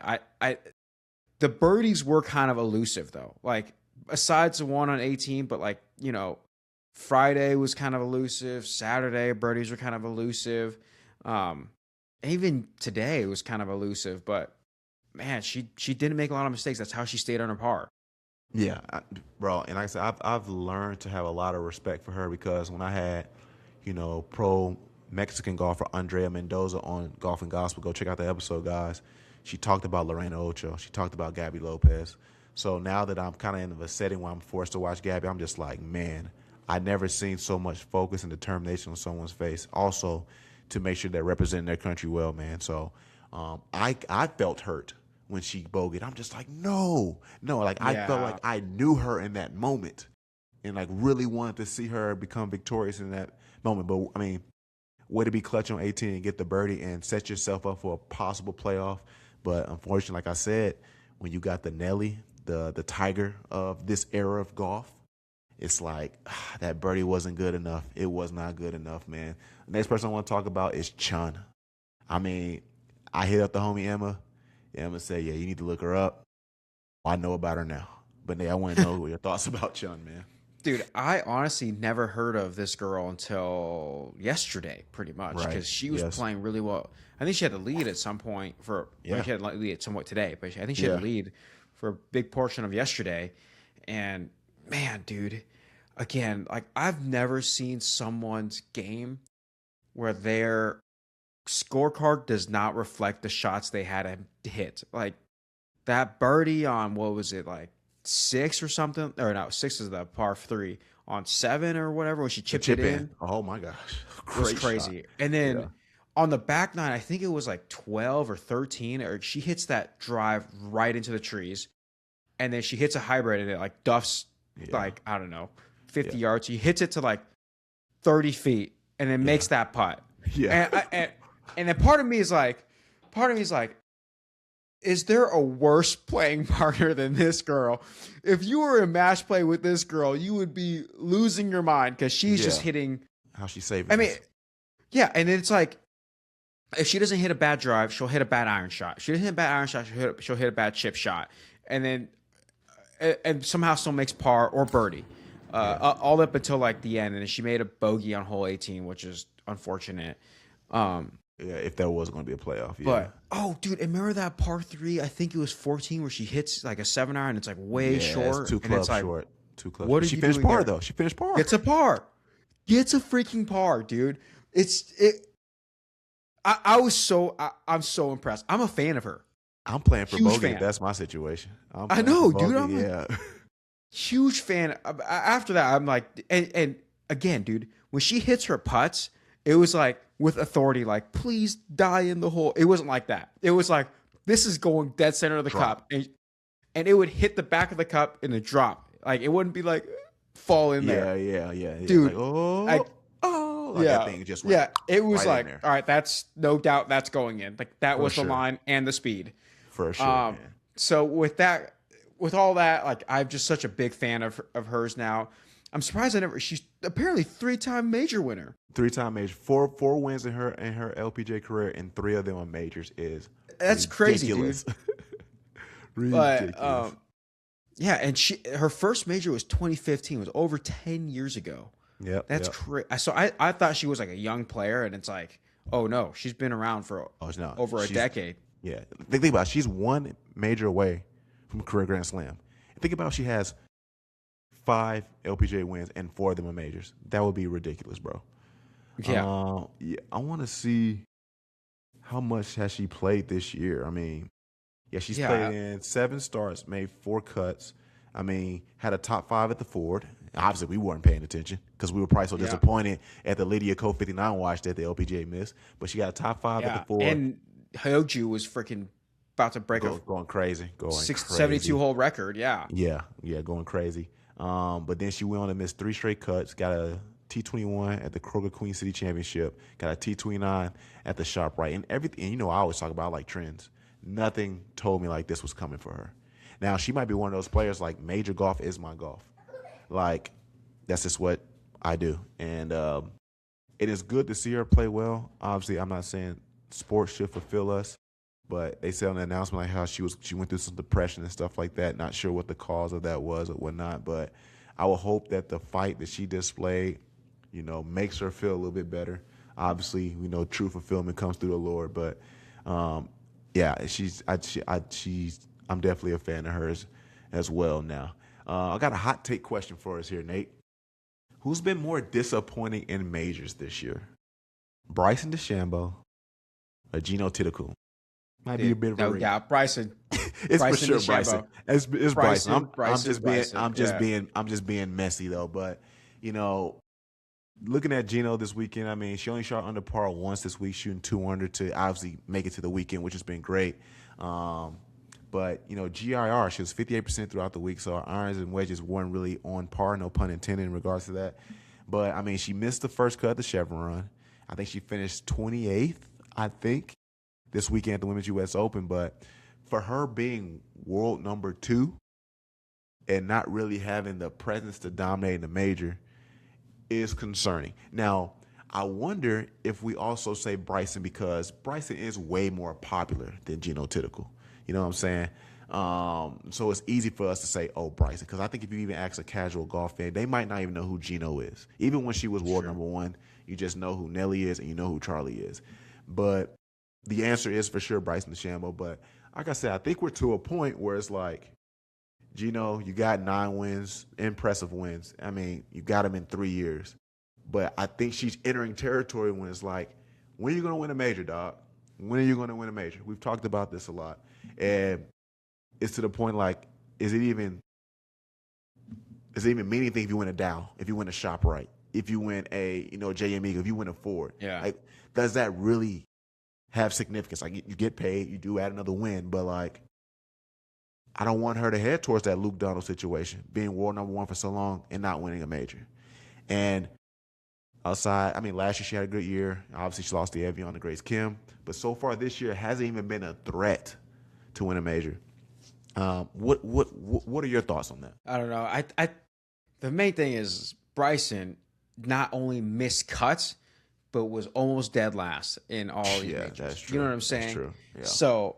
The birdies were kind of elusive, though. Like, aside the one on 18, but like, Friday was kind of elusive. Saturday, birdies were kind of elusive. Even today was kind of elusive. But, man, she didn't make a lot of mistakes. That's how she stayed on her par. Yeah, bro. And like I said, I've learned to have a lot of respect for her because when I had, pro Mexican golfer Andrea Mendoza on Golf and Gospel, go check out the episode, guys. She talked about Lorena Ochoa. She talked about Gabby Lopez. So now that I'm kind of in a setting where I'm forced to watch Gabby, I'm just like, man, I never seen so much focus and determination on someone's face. Also, to make sure they're representing their country well, man. So I felt hurt when she bogeyed. I'm just like, no. Like, I felt like I knew her in that moment and, like, really wanted to see her become victorious in that moment. But, I mean, way to be clutch on 18 and get the birdie and set yourself up for a possible playoff. But, unfortunately, like I said, when you got the Nelly, the tiger of this era of golf, it's like, that birdie wasn't good enough. It was not good enough, man. The next person I want to talk about is Chun. I mean, I hit up the homie Emma. Emma said, you need to look her up. I know about her now. But Nate, I want to know your thoughts about Chun, man. Dude, I honestly never heard of this girl until yesterday, pretty much, because she was playing really well. I think she had the lead at some point she had the lead at some point today, but I think she had the lead for a big portion of yesterday. And, man, dude, again, like, I've never seen someone's game where their scorecard does not reflect the shots they had to hit. Like, that birdie on, what was it, like 6 or something? Or no, 6 is the par 3 on 7 or whatever when she chipped it in. Oh my gosh. It was crazy. Shot. And then on the back nine, I think it was like 12 or 13, or she hits that drive right into the trees. And then she hits a hybrid and it like duffs like, I don't know, 50 yards. She hits it to like 30 feet and then makes that putt. Yeah. And then part of me is like, is there a worse playing partner than this girl? If you were in match play with this girl, you would be losing your mind because she's just hitting. How she's saving. I mean, and then it's like, if she doesn't hit a bad drive, she'll hit a bad iron shot. If she doesn't hit a bad iron shot, she'll hit a bad chip shot. And then, and somehow still makes par or birdie. All up until like the end. And then she made a bogey on hole 18, which is unfortunate. If there was going to be a playoff. But, dude, remember that par 3? I think it was 14 where she hits like a 7-iron. It's like way short. It's 2 clubs short. 2 clubs. What she finished par, though. She finished par. It's a par. It's a freaking par, dude. I'm so impressed. I'm a fan of her. I'm playing for bogey. That's my situation. I know, dude. I'm a huge fan. After that, I'm like, and again, dude, when she hits her putts, it was like with authority, like, please die in the hole. It wasn't like that. It was like, this is going dead center of the cup. And and it would hit the back of the cup in the drop. Like, it wouldn't be like fall in there. Yeah. Dude, Like, like that thing just went it was right in like, there. all right, that's no doubt that's going in. Like, that was sure. the line and the speed. For sure, man. So with all that, like, I'm just such a big fan of hers now. I'm surprised she's apparently 3-time major winner. 3-time major, four wins in her LPGA career, and 3 of them are majors. That's ridiculous. crazy, dude. Ridiculous. But yeah, and her first major was 2015. It was over 10 years ago. Yeah, that's crazy. So I thought she was like a young player, and it's like, oh no, she's been around for over a decade. Yeah, think about it. She's one major away from a career Grand Slam. Think about it, she has 5 LPGA wins and 4 of them are majors. That would be ridiculous, bro. Yeah. I want to see how much has she played this year. I mean, she's played in 7 starts, made 4 cuts. I mean, had a top 5 at the Ford. Obviously, we weren't paying attention because we were probably so disappointed at the Lydia Co. 59 watch that the LPGA missed. But she got a top 5 at the Ford. And Hyoju was freaking about to break going crazy. 72-hole record, Yeah, going crazy. But then she went on to miss 3 straight cuts, got a T21 at the Kroger Queen City Championship, got a T29 at the ShopRite, and everything. And, I always talk about, like, trends. Nothing told me like this was coming for her. Now, she might be one of those players, like, major golf is my golf. Like, that's just what I do. And it is good to see her play well. Obviously, I'm not saying sports should fulfill us, but they said on the announcement like how she went through some depression and stuff like that. Not sure what the cause of that was or whatnot, but I will hope that the fight that she displayed, makes her feel a little bit better. Obviously, we know true fulfillment comes through the Lord, but I'm definitely a fan of hers as well now. I got a hot take question for us here, Nate. Who's been more disappointing in majors this year? Bryson DeChambeau or Jeeno Titicum? Might be a bit of a reach. doubt. Bryson. It's Bryson for sure Bryson. It's Bryson. I'm just being messy though, but looking at Jeeno this weekend, I mean, she only shot under par once this week, shooting 2 under to obviously make it to the weekend, which has been great. But GIR, she was 58% throughout the week, so our irons and wedges weren't really on par, no pun intended in regards to that. But I mean, she missed the first cut of the Chevron. I think she finished 28th, this weekend at the Women's U.S. Open. But for her being world number 2 and not really having the presence to dominate in the major is concerning. Now, I wonder if we also say Bryson because Bryson is way more popular than Jeeno Titicum. You know what I'm saying? So it's easy for us to say, oh, Bryson, because I think if you even ask a casual golf fan, they might not even know who Jeeno is. Even when she was world number 1, you just know who Nelly is and you know who Charley is. But the answer is for sure Bryson DeChambeau. But like I said, I think we're to a point where it's like, Jeeno, you got 9 wins, impressive wins. I mean, you got them in 3 years. But I think she's entering territory when it's like, when are you going to win a major, dog? When are you going to win a major? We've talked about this a lot. And it's to the point like, is it even mean anything if you win a Dow, if you win a ShopRite, if you win a, JME, if you win a Ford? Yeah. Like, does that really have significance? Like, you get paid, you do add another win, but like, I don't want her to head towards that Luke Donald situation, being world number 1 for so long and not winning a major. And outside, I mean, last year she had a good year. Obviously, she lost to Evian to Grace Kim. But so far this year, hasn't even been a threat to win a major. What are your thoughts on that? I don't know. I the main thing is Bryson not only missed cuts, but was almost dead last in all these majors. That's true. You know what I'm saying? That's true. Yeah. So,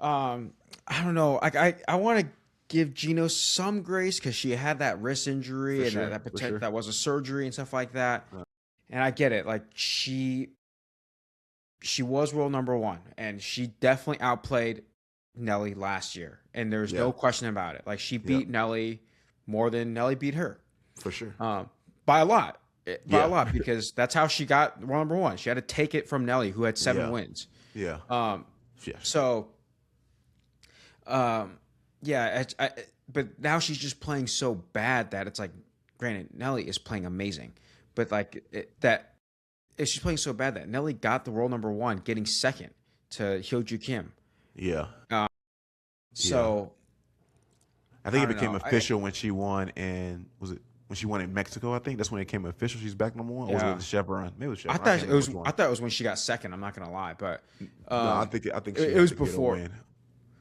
I don't know. I want to give Jeeno some grace because she had that wrist injury and that potential that was a surgery and stuff like that. Yeah. And I get it. Like she was world number 1, and she definitely outplayed Nelly last year, and there's no question about it. Like she beat Nelly more than Nelly beat her, for sure, by a lot, because that's how she got world number 1. She had to take it from Nelly, who had 7 wins. So, but now she's just playing so bad that it's like, granted, Nelly is playing amazing, but like if she's playing so bad that Nelly got the world number 1, getting second to Hyoju Kim. Yeah. I think it don't became know. official when she won, and was it when she won in Mexico? I think that's when it became official. She's back number 1. Or was it Yeah. with the Chevron? Maybe it was Chevron. I I thought can't it remember was. which one. I thought it was when she got second. I'm not gonna lie, but No, I think she it had was to get a before. win.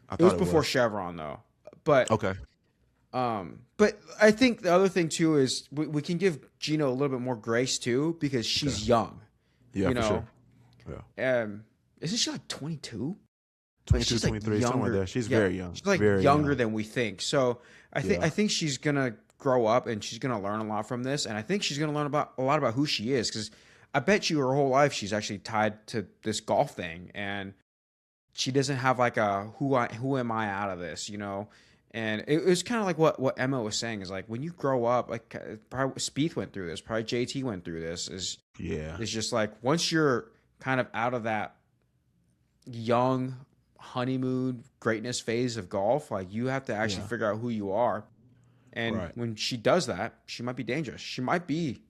I It was thought before Chevron though. But Okay. but I think the other thing too is we can give Jeeno a little bit more grace too because she's young. Yeah, you for know. sure. Yeah. Isn't she like 22? 22, She's like 23, somewhere there. She's very young. She's like very younger young. than we think. So I think she's gonna grow up and she's gonna learn a lot from this. And I think she's gonna learn a lot about who she is because I bet you her whole life she's actually tied to this golf thing and she doesn't have like a who am I out of this, you know? And it was kind of like what Emma was saying is like when you grow up, like probably Spieth went through this, probably JT went through this. It's just like once you're kind of out of that young honeymoon greatness phase of golf, like you have to actually figure out who you are. And when she does that, she might be dangerous. She might be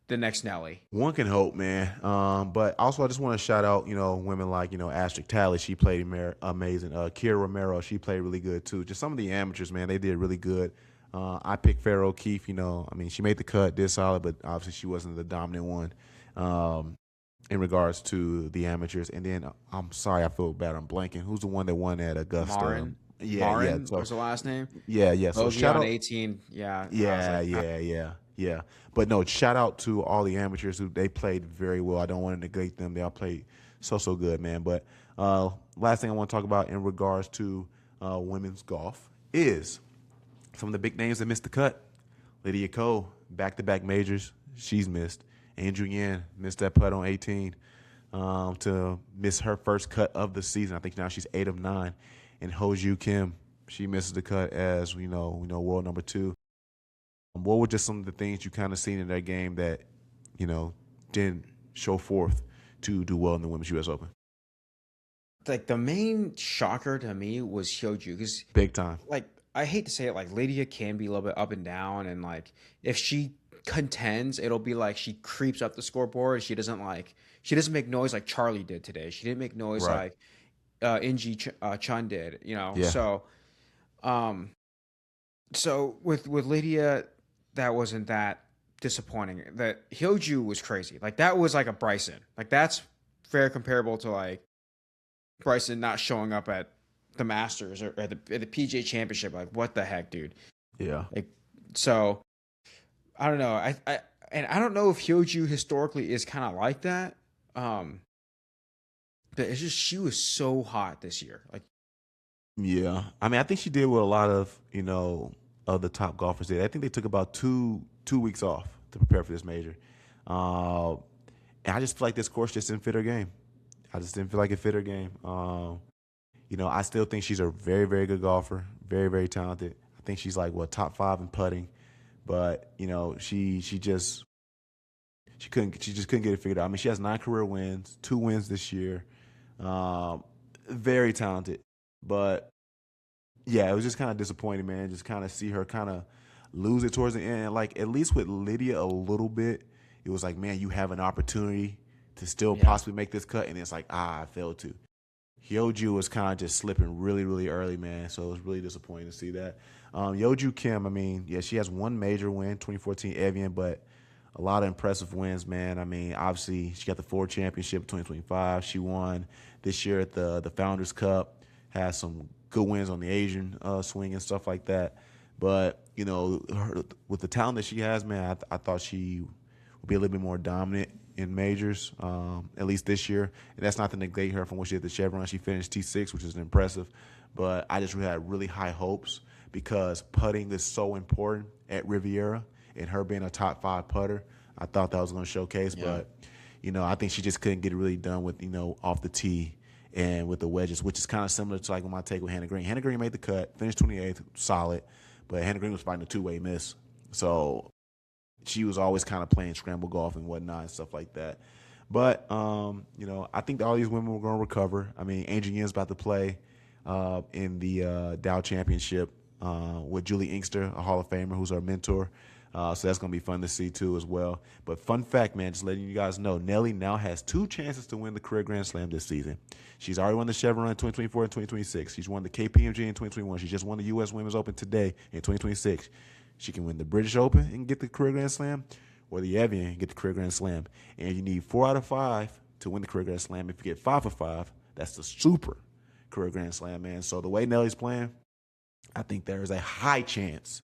the next Nelly. One can hope, man. But also, I just want to shout out, women like, Astrid Talley. She played amazing. Kira Romero, she played really good, too. Just some of the amateurs, man, they did really good. I picked Farrah O'Keefe, she made the cut, did solid, but obviously she wasn't the dominant one in regards to the amateurs. And then, I'm sorry, I feel bad. I'm blanking. Who's the one that won at Augusta? Marin. Yeah. So, was the last name? Yeah. So shout out 18. Yeah. Yeah. But no, shout out to all the amateurs who they played very well. I don't want to negate them. They all played so good, man. But last thing I want to talk about in regards to women's golf is some of the big names that missed the cut. Lydia Ko, back-to-back majors, she's missed. Andrew Yan missed that putt on 18 to miss her first cut of the season. I think now she's 8 of 9. And Ho Joo Kim, she misses the cut as we know world number 2. What were just some of the things you kind of seen in that game that, didn't show forth to do well in the Women's U.S. Open? Like the main shocker to me was Hyo-joo because big time. Like I hate to say it, like Lydia can be a little bit up and down, and like if she contends, it'll be like she creeps up the scoreboard. She doesn't make noise like Charley did today. She didn't make noise like Ingee Chun did. Yeah. So with Lydia, that wasn't that disappointing. That Hyo-joo was crazy. Like that was like a Bryson. Like that's fair comparable to like Bryson not showing up at the Masters or at the PGA Championship. Like what the heck, dude? Yeah. Like so, I don't know. I don't know if Hyo-joo historically is kind of like that. But it's just she was so hot this year. Like yeah. I think she did what a lot of of the top golfers did. I think they took about two weeks off to prepare for this major. And I just feel like this course just didn't fit her game. I just didn't feel like it fit her game. I still think she's a very, very good golfer, very, very talented. I think she's like top 5 in putting, but she just couldn't get it figured out. She has 9 career wins, 2 wins this year. Very talented, but yeah, it was just kind of disappointing, man. Just kind of see her kind of lose it towards the end. Like at least with Lydia a little bit, it was like, man, you have an opportunity to still possibly make this cut, and it's like, I failed to. Hyo-joo was kind of just slipping really, really early, man. So it was really disappointing to see that. Hyo-joo Kim, she has 1 major win, 2014 Evian, but a lot of impressive wins, man. Obviously, she got the Ford Championship in 2025. She won this year at the Founders Cup, has some good wins on the Asian swing and stuff like that. But, with the talent that she has, man, I thought she would be a little bit more dominant in majors, at least this year. And that's not to negate her from what she did at the Chevron. She finished T6, which is impressive. But I just had really high hopes because putting is so important at Riviera, and her being a top 5 putter, I thought that was going to showcase. Yeah. But, I think she just couldn't get it really done with, off the tee and with the wedges, which is kind of similar to like my take with Hannah Green. Hannah Green made the cut, finished 28th, solid, but Hannah Green was fighting a 2-way miss. So she was always kind of playing scramble golf and whatnot and stuff like that. But, I think all these women were going to recover. Angel Yin's about to play in the Dow Championship with Julie Inkster, a Hall of Famer who's our mentor. So that's going to be fun to see, too, as well. But fun fact, man, just letting you guys know, Nelly now has 2 chances to win the career Grand Slam this season. She's already won the Chevron in 2024 and 2026. She's won the KPMG in 2021. She just won the U.S. Women's Open today in 2026. She can win the British Open and get the career Grand Slam, or the Evian and get the career Grand Slam. And you need 4 out of 5 to win the career Grand Slam. If you get 5 of 5, that's the super career Grand Slam, man. So the way Nelly's playing, I think there is a high chance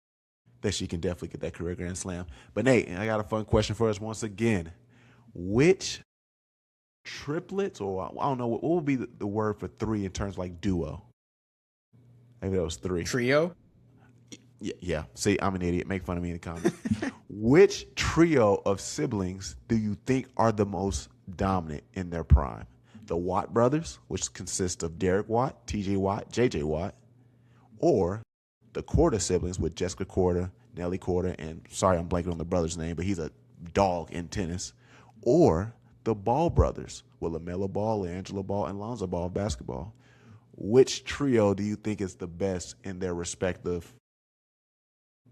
that she can definitely get that career Grand Slam. But Nate, I got a fun question for us once again. Which triplets, or I don't know, what would be the word for 3 in terms of like duo? Maybe that was 3. Trio? Yeah. See, I'm an idiot. Make fun of me in the comments. Which trio of siblings do you think are the most dominant in their prime? The Watt brothers, which consist of Derek Watt, TJ Watt, JJ Watt, or the Korda siblings with Jessica Korda, Nelly Korda, and sorry I'm blanking on the brother's name, but he's a dog in tennis, or the Ball brothers with LaMelo Ball, Angela Ball, and Lonzo Ball in basketball. Which trio do you think is the best in their respective,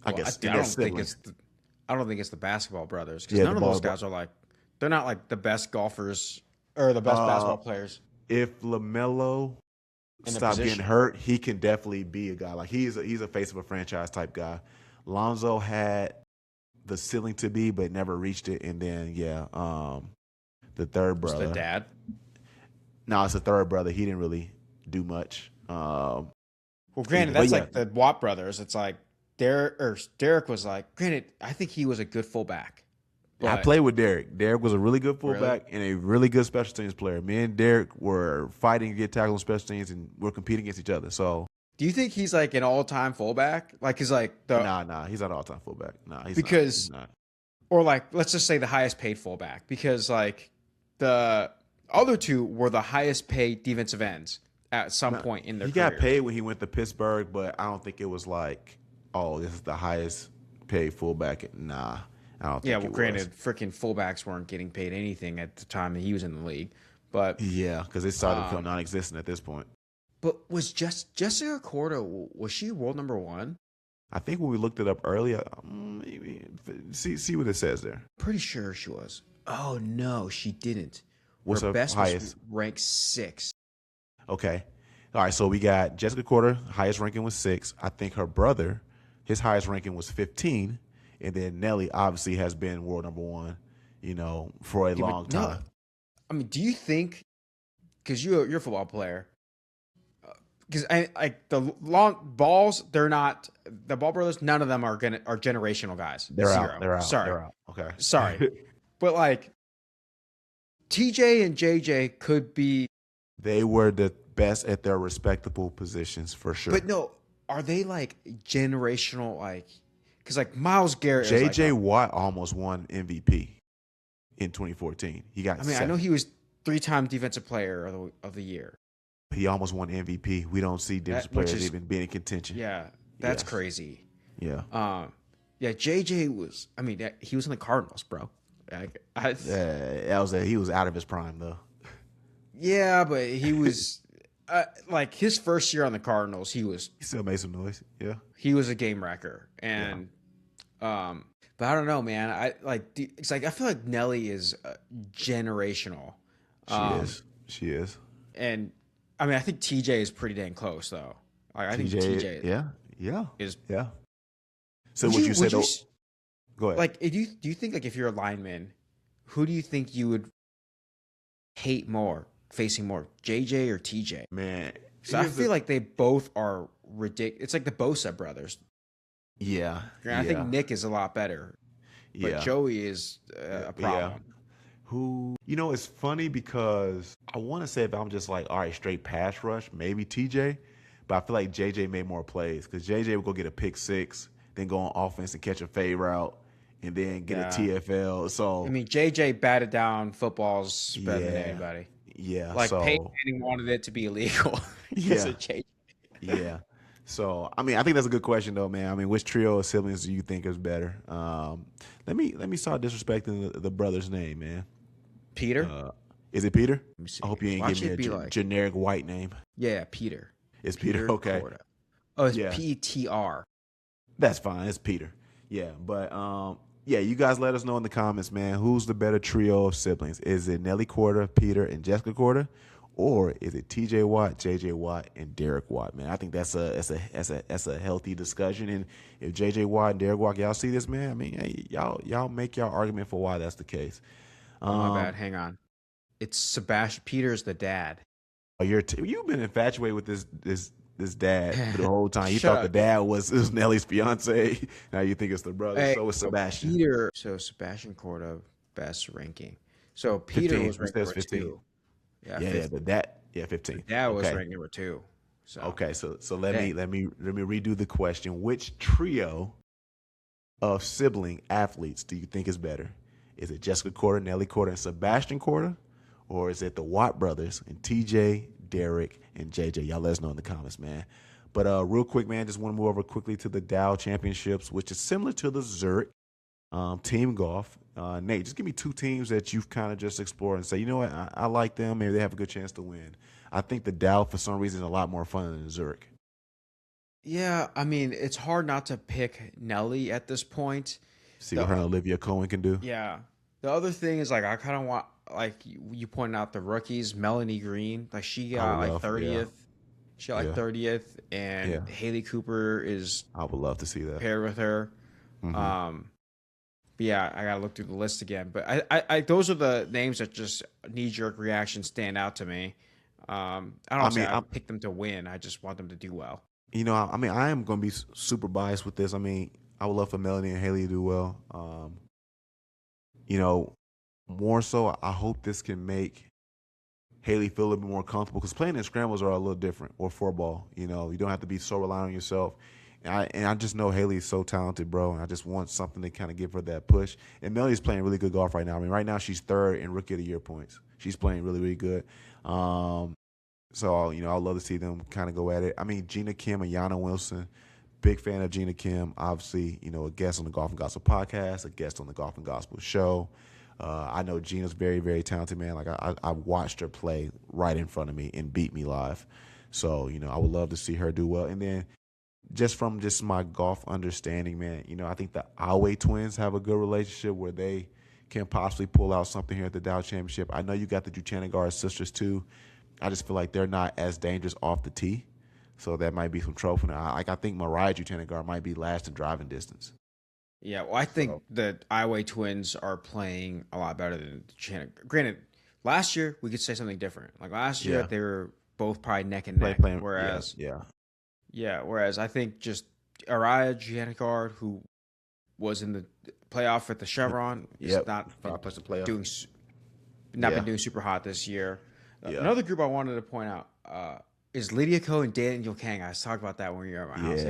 I don't think it's the basketball brothers, because none of those guys are they're not like the best golfers or the best basketball players. If LaMelo stop getting hurt, he can definitely be a guy. Like he's a face of a franchise type guy. Lonzo had the ceiling to be, but never reached it. And then the third brother, the dad. No, it's the third brother. He didn't really do much. Well, granted, that's like the Watt brothers. It's like Derek was like. Granted, I think he was a good fullback. I played with Derek. Derek was a really good fullback and a really good special teams player. Me and Derek were fighting to get tackled on special teams, and we're competing against each other. So, do you think he's like an all-time fullback? Like, he's like the Nah, he's not an all-time fullback. Nah, he's not. Or like, let's just say the highest paid fullback, because like the other 2 were the highest paid defensive ends at some point in their career. He got paid when he went to Pittsburgh, but I don't think it was like, oh, this is the highest paid fullback. Nah. I don't think granted, freaking fullbacks weren't getting paid anything at the time that he was in the league, but yeah, because they started to feel non-existent at this point. But was Jessica Korda, was she world number 1? I think when we looked it up earlier, see what it says there. Pretty sure she was. Oh no, she didn't. What's her best highest? Was ranked 6. Okay, all right. So we got Jessica Korda, highest ranking was 6. I think her brother, his highest ranking was 15. And then Nelly obviously has been world number 1, for a long time. No. I mean, do you think, because you're a football player, because the long balls, they're not the Ball brothers. None of them are generational guys. They're Zero. out. They're out. Sorry. They're out. Okay. Sorry, but like TJ and JJ could be. They were the best at their respectable positions for sure. But no, are they like generational like? Because like Myles Garrett, JJ Watt almost won MVP in 2014. He got. I know he was 3-time defensive player of the year. He almost won MVP. We don't see defensive players even being in contention. Yeah, that's crazy. Yeah. JJ was. I mean, he was in the Cardinals, bro. He was out of his prime though. Yeah, but he was. Like his first year on the Cardinals, he still made some noise. Yeah, he was a game wrecker, and but I don't know, man. It's like I feel like Nelly is generational. She is, and I mean I think TJ is pretty dang close though. Like, I think TJ, is. So would you say? Go ahead. Like, do you think like if you're a lineman, who do you think you would hate more? Facing more, JJ or TJ? Man, so I feel like they both are ridiculous. It's like the Bosa brothers. Yeah, I think Nick is a lot better, but Joey is a problem. Yeah. Who, it's funny because I want to say if I'm just like, all right, straight pass rush, maybe TJ, but I feel like JJ made more plays because JJ would go get a pick 6, then go on offense and catch a fade route, and then get a TFL. So I mean, JJ batted down footballs better than anybody. Yeah, like Peyton Manning wanted it to be illegal. Yeah. So I mean, I think that's a good question though, man. I mean, which trio of siblings do you think is better? Let me start disrespecting the brother's name, man. Peter? Is it Peter? Let me see. I hope you ain't give me a generic white name. Yeah, Peter. It's Peter. Okay. Korda. Oh, it's PTR. That's fine. It's Peter. Yeah, but yeah, you guys let us know in the comments, man. Who's the better trio of siblings? Is it Nelly Korda, Peter, and Jessica Korda, or is it T.J. Watt, J.J. Watt, and Derek Watt? Man, I think that's a healthy discussion. And if J.J. Watt and Derek Watt, y'all see this, man. I mean, hey, y'all make y'all argument for why that's the case. Oh, my bad. Hang on. It's Sebastian Peter's the dad. Oh, you've been infatuated with this dad for the whole time. You Shut thought up. the dad was Nelly's fiance. Now you think it's the brother. Hey, So is Sebastian. So Sebastian Korda best ranking. So Peter 15. was ranked number 15. 2. Yeah, 15. the dad. Yeah, 15. The dad was Okay. ranked number 2. So Okay, so let me redo the question. Which trio of sibling athletes do you think is better? Is it Jessica Korda, Nelly Korda, and Sebastian Korda, or is it the Watt brothers and TJ, Derek, and JJ? Y'all let us know in the comments, man. But real quick, man, just want to move over quickly to the Dow Championships, which is similar to the Zurich team golf. Nate, just give me 2 teams that you've kind of just explored and say, you know what, I like them. Maybe they have a good chance to win. I think the Dow, for some reason, is a lot more fun than the Zurich. yeah, I mean, it's hard not to pick Nelly at this point. See what her and Olivia Cohen can do. Yeah. The other thing is, like, I kind of want, like, you pointed out the rookies, Melanie Green, like, she got like 30th. Yeah. She got like 30th, and Haley Cooper is I would love to see that. paired with her. Mm-hmm. But yeah, I gotta look through the list again. But I those are the names that just knee-jerk reactions stand out to me. I don't say I pick them to win. I just want them to do well. You know, I mean, I am going to be super biased with this. I mean, I would love for Melanie and Haley to do well. You know, more so, I hope this can make Haley feel a little bit more comfortable, because playing in scrambles are a little different, or 4-ball. You know, you don't have to be so reliant on yourself. And I just know Haley is so talented, bro, and I just want something to kind of give her that push. And Melanie's playing really good golf right now. I mean, right now she's 3rd in Rookie of the Year points. She's playing really, really good. So, you know, I'd love to see them kind of go at it. I mean, Gina Kim and Yana Wilson, big fan of Gina Kim. Obviously, you know, a guest on the Golf and Gospel podcast, a guest on the Golf and Gospel show. I know Gina's very, very talented, man. Like, I watched her play right in front of me and beat me live. So, you know, I would love to see her do well. And then just from my golf understanding, man, you know, I think the Alway twins have a good relationship where they can possibly pull out something here at the Dow Championship. I know you got the Juchanagar sisters, too. I just feel like they're not as dangerous off the tee, so that might be some trouble for them. Like, I think Mariah Juchanagar might be last in driving distance. Yeah, well, I think the Iway twins are playing a lot better than Juchanagar. Granted, last year we could say something different. Like last year, they were both probably neck and neck. Whereas I think just Mariah Juchanagar, who was in the playoff at the Chevron, is not been doing super hot this year. Another group I wanted to point out is Lydia Ko and Daniel Kang. I was talking about that when you were at my house.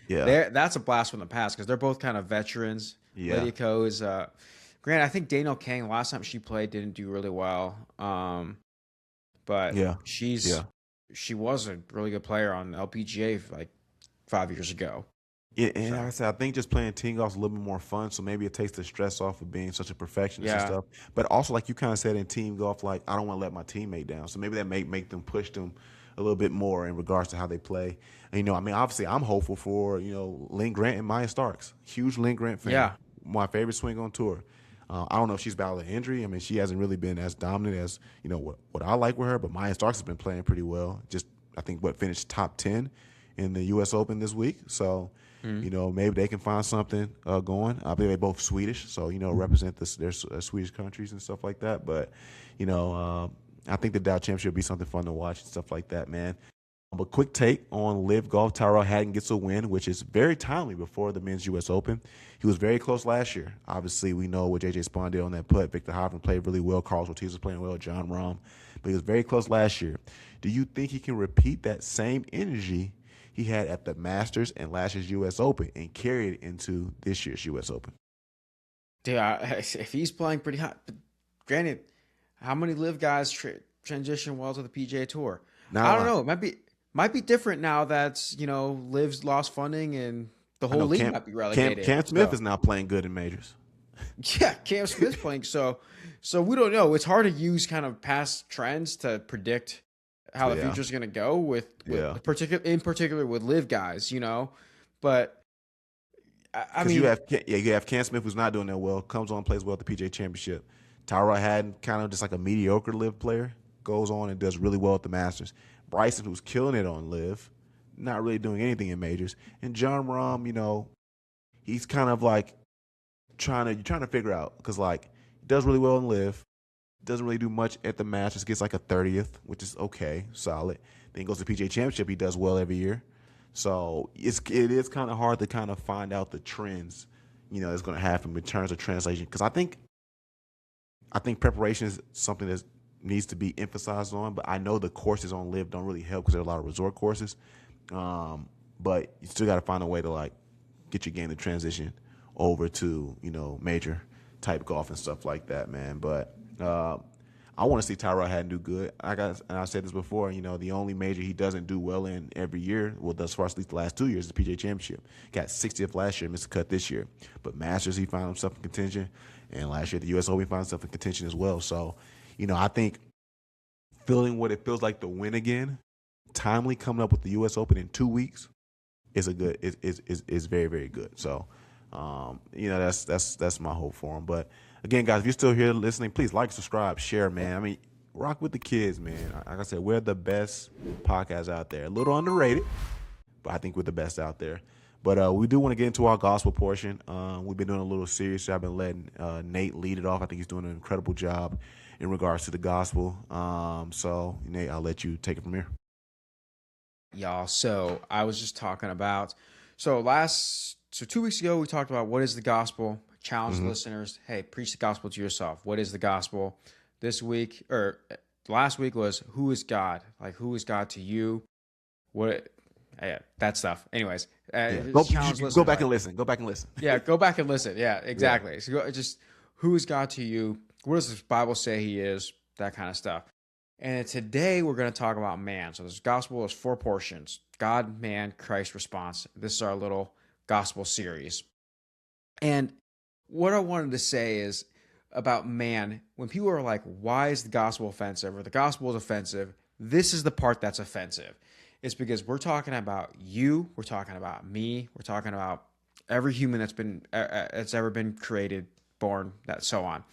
Yeah. That's a blast from the past because they're both kind of veterans. Yeah. Lydia Ko is, granted, I think Daniel Kang, last time she played, didn't do really well. But she was a really good player on LPGA like 5 years ago. Yeah, and like I said, I think just playing team golf is a little bit more fun, so maybe it takes the stress off of being such a perfectionist and stuff. But also, like you kind of said in team golf, like I don't want to let my teammate down, so maybe that may make them push them a little bit more in regards to how they play. And, you know, I mean, obviously, I'm hopeful for, you know, Lynn Grant and Maya Starks. Huge Lynn Grant fan. Yeah. My favorite swing on tour. I don't know if she's battled an injury. I mean, she hasn't really been as dominant as, you know, what I like with her, but Maya Starks has been playing pretty well. Just, I think, finished top 10 in the U.S. Open this week. So, you know, maybe they can find something going. I believe they're both Swedish, so, you know, represent their Swedish countries and stuff like that. But, you know, I think the Dow Championship will be something fun to watch and stuff like that, man. But quick take on Live Golf. Tyrell Hatton gets a win, which is very timely before the men's U.S. Open. He was very close last year. Obviously, we know what J.J. Spawn did on that putt. Victor Hovland played really well. Carlos Ortiz was playing well. John Rahm. But he was very close last year. Do you think he can repeat that same energy he had at the Masters and last year's U.S. Open and carry it into this year's U.S. Open? Dude, if he's playing pretty hot, but granted, how many Live guys transition well to the PGA Tour? I don't know. It might be different now that, you know, Liv's lost funding and the whole league might be relegated. Cam Smith is now playing good in majors. Yeah, Cam Smith's playing. So we don't know. It's hard to use kind of past trends to predict how the future's going to go in particular with Live guys, you know. But I mean, you have Cam Smith, who's not doing that well, comes on, plays well at the PGA Championship. Tyrell Hatton, kind of just like a mediocre live player, goes on and does really well at the Masters. Bryson, who's killing it on live, not really doing anything in majors. And John Rahm, he's kind of like trying to figure out, because like he does really well in live, doesn't really do much at the Masters, gets like a 30th, which is okay, solid. Then he goes to the PGA Championship, he does well every year. So it is kind of hard to kind of find out the trends, that's going to happen in terms of translation. Because I think preparation is something that needs to be emphasized on. But I know the courses on live don't really help because there are a lot of resort courses. But you still got to find a way to like get your game to transition over to major type golf and stuff like that, man. But I want to see Tyrell Hatton do good. And I said this before, the only major he doesn't do well in every year, well, thus far, at least the last 2 years, is the PGA Championship. Got 60th last year, missed the cut this year. But Masters, he found himself in contention. And last year, the U.S. Open, he found himself in contention as well. So, I think feeling what it feels like to win again, timely coming up with the U.S. Open in 2 weeks is very, very good. So, that's my hope for him. But again, guys, if you're still here listening, please like, subscribe, share, man. I mean, rock with the kids, man. Like I said, we're the best podcast out there. A little underrated, but I think we're the best out there. But we do want to get into our gospel portion. We've been doing a little series. So I've been letting Nate lead it off. I think he's doing an incredible job in regards to the gospel. So, Nate, I'll let you take it from here. Y'all, so I was just talking about, 2 weeks ago we talked about what is the gospel. Challenge listeners, hey, preach the gospel to yourself. What is the gospel? This week, or last week, was who is God? Like, who is God to you? That stuff. Anyways, go back and listen. Go back and listen. Yeah, go back and listen. Yeah, exactly. So just who is God to you? What does the Bible say he is? That kind of stuff. And today we're going to talk about man. So this gospel is 4 portions: God, man, Christ, response. This is our little gospel series. And what I wanted to say is about man, when people are like, why is the gospel offensive, or the gospel is offensive, this is the part that's offensive. It's because we're talking about you, we're talking about me, we're talking about every human that's ever been created, born, that so on.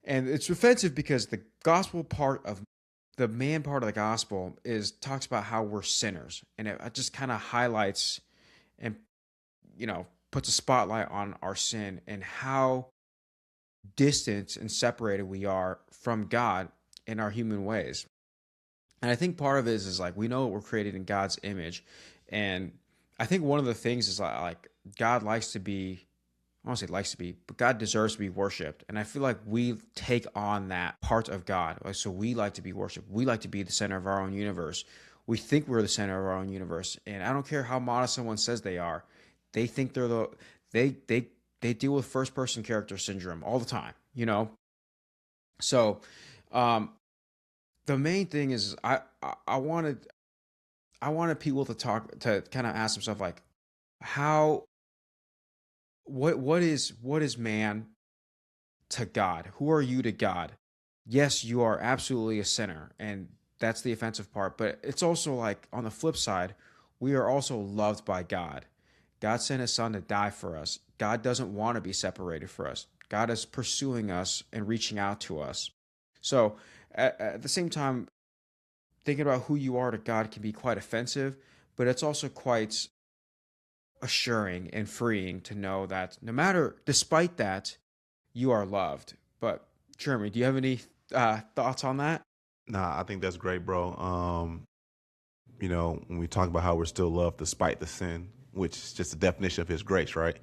And it's offensive because the gospel part of the man part of the gospel talks about how we're sinners, and it just kind of highlights and puts a spotlight on our sin and how distant and separated we are from God in our human ways. And I think part of it is like, we know we're created in God's image. And I think one of the things is like God likes to be, I won't say likes to be, but God deserves to be worshiped. And I feel like we take on that part of God. Like, so we like to be worshiped. We like to be the center of our own universe. We think we're the center of our own universe. And I don't care how modest someone says they are. They think they deal with first person character syndrome all the time, So, the main thing is I wanted people to kind of ask themselves like, what is man to God? Who are you to God? Yes, you are absolutely a sinner, and that's the offensive part. But it's also like, on the flip side, we are also loved by God. God sent his son to die for us. God doesn't want to be separated from us. God is pursuing us and reaching out to us. So at the same time, thinking about who you are to God can be quite offensive, but it's also quite assuring and freeing to know that despite that, you are loved. But Geremy, do you have any thoughts on that? Nah, I think that's great, bro. When we talk about how we're still loved despite the sin, which is just the definition of his grace, right?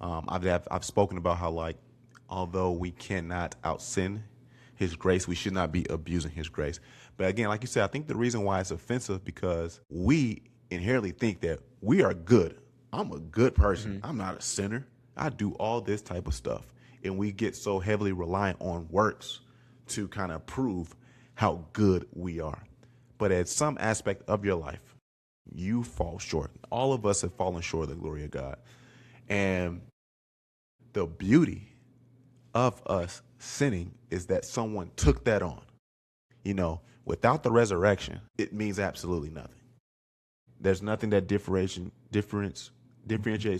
I've spoken about how, like, although we cannot out-sin his grace, we should not be abusing his grace. But again, like you said, I think the reason why it's offensive because we inherently think that we are good. I'm a good person. I'm not a sinner. I do all this type of stuff. And we get so heavily reliant on works to kind of prove how good we are. But at some aspect of your life, you fall short. All of us have fallen short of the glory of God. And the beauty of us sinning is that someone took that on. Without the resurrection, it means absolutely nothing. There's nothing that differentiates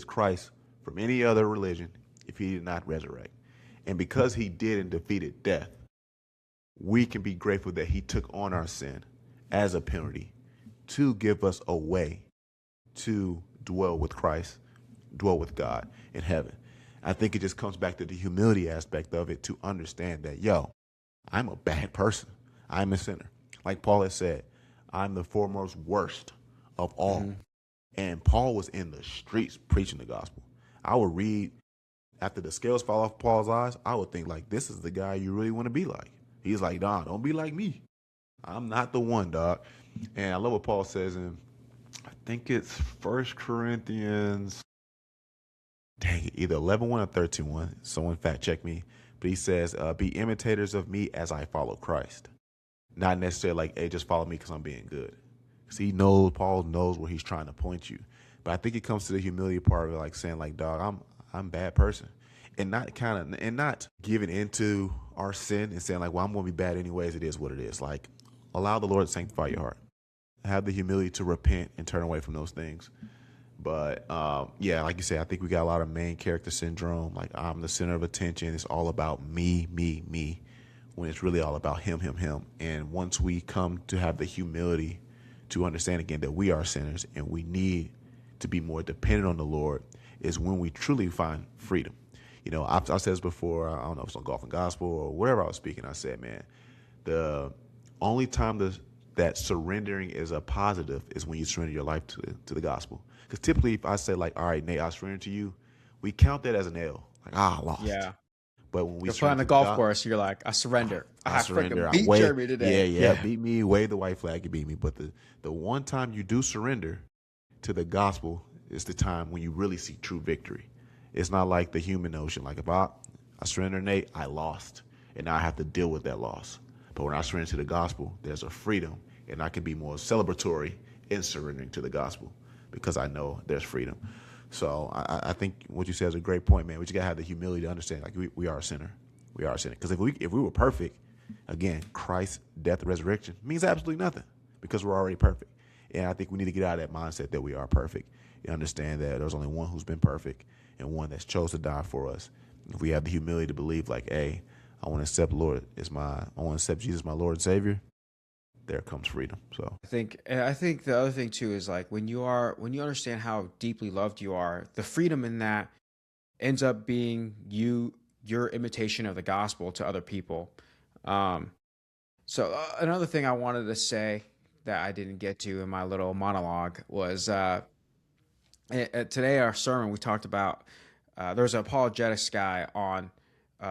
Christ from any other religion if he did not resurrect. And because he did and defeated death, we can be grateful that he took on our sin as a penalty to give us a way to dwell with Christ, dwell with God in heaven. I think it just comes back to the humility aspect of it to understand that, I'm a bad person. I'm a sinner. Like Paul has said, I'm the foremost worst of all. Mm-hmm. And Paul was in the streets preaching the gospel. I would read, after the scales fall off Paul's eyes, I would think, like, this is the guy you really want to be like. He's like, nah, don't be like me. I'm not the one, dog. And I love what Paul says in, I think it's 1 Corinthians, either 11:1 or 13:1. Someone fact check me. But he says, be imitators of me as I follow Christ. Not necessarily like, hey, just follow me because I'm being good. Because Paul knows where he's trying to point you. But I think it comes to the humility part of it, like saying, like, dog, I'm a bad person. And not giving into our sin and saying, like, well, I'm going to be bad anyways. It is what it is. Like, allow the Lord to sanctify your heart. Have the humility to repent and turn away from those things. But, like you said, I think we got a lot of main character syndrome. Like, I'm the center of attention. It's all about me, when it's really all about him. And once we come to have the humility to understand again that we are sinners and we need to be more dependent on the Lord, is when we truly find freedom. I've said this before. I don't know if it's on Golf and Gospel or wherever I was speaking. I said, man, the only time that surrendering is a positive is when you surrender your life to the gospel. Because typically, if I say, like, all right, Nate, I surrender to you, we count that as an L. Like, I lost. Yeah. But when you're playing the golf course, you're like, I surrender. I surrender. Beat Geremy today. Yeah, beat me. Wave the white flag. You beat me. But the one time you do surrender to the gospel is the time when you really see true victory. It's not like the human notion. Like, if I surrender, Nate, I lost, and now I have to deal with that loss. But when I surrender to the gospel, there's a freedom, and I can be more celebratory in surrendering to the gospel because I know there's freedom. So I think what you said is a great point, man. We just got to have the humility to understand, like, we are a sinner. We are a sinner. Because if we were perfect, again, Christ's death and resurrection means absolutely nothing because we're already perfect. And I think we need to get out of that mindset that we are perfect and understand that there's only one who's been perfect and one that's chose to die for us. If we have the humility to believe, like, hey, I want to accept I want to accept Jesus, my Lord and Savior, there comes freedom. So I think the other thing too is, like, when you understand how deeply loved you are, the freedom in that ends up being your imitation of the gospel to other people. So another thing I wanted to say that I didn't get to in my little monologue was today our sermon we talked about there's an apologetics guy on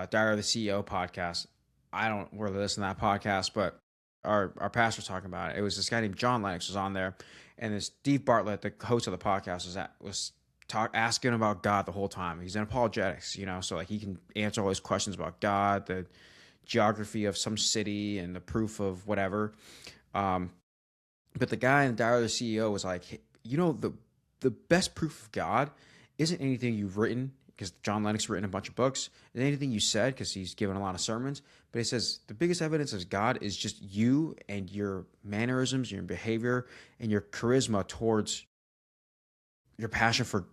Diary of the CEO podcast. I don't really listen to that podcast, but our pastor was talking about it. It was this guy named John Lennox was on there, and this Steve Bartlett, the host of the podcast, was asking about God the whole time. He's in apologetics, so like he can answer all these questions about God, the geography of some city, and the proof of whatever. But the guy in Diary of the CEO was like, the best proof of God isn't anything you've written, because John Lennox written a bunch of books, and anything you said, because he's given a lot of sermons. But he says the biggest evidence of God is just you and your mannerisms, your behavior, and your charisma towards your passion for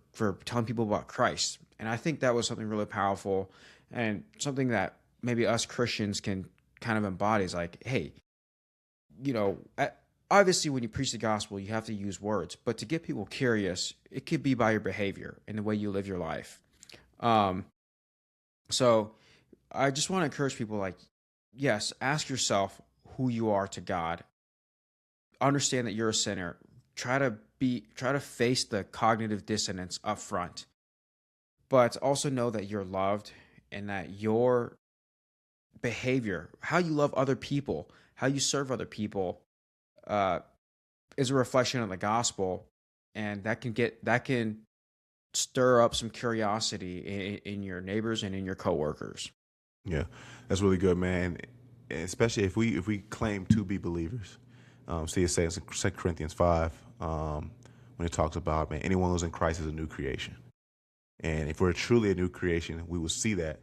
telling people about Christ. And I think that was something really powerful and something that maybe us Christians can kind of embody. Is like, hey, obviously when you preach the gospel, you have to use words, but to get people curious, it could be by your behavior and the way you live your life. So I just want to encourage people, like, yes, ask yourself who you are to God. Understand that you're a sinner. Try to face the cognitive dissonance up front, but also know that you're loved and that your behavior, how you love other people, how you serve other people, is a reflection of the gospel, and that can stir up some curiosity in your neighbors and in your coworkers. Yeah, that's really good, man. And especially if we claim to be believers. See, it says in 2 Corinthians 5 when it talks about, man, anyone who's in Christ is a new creation. And if we're truly a new creation, we will see that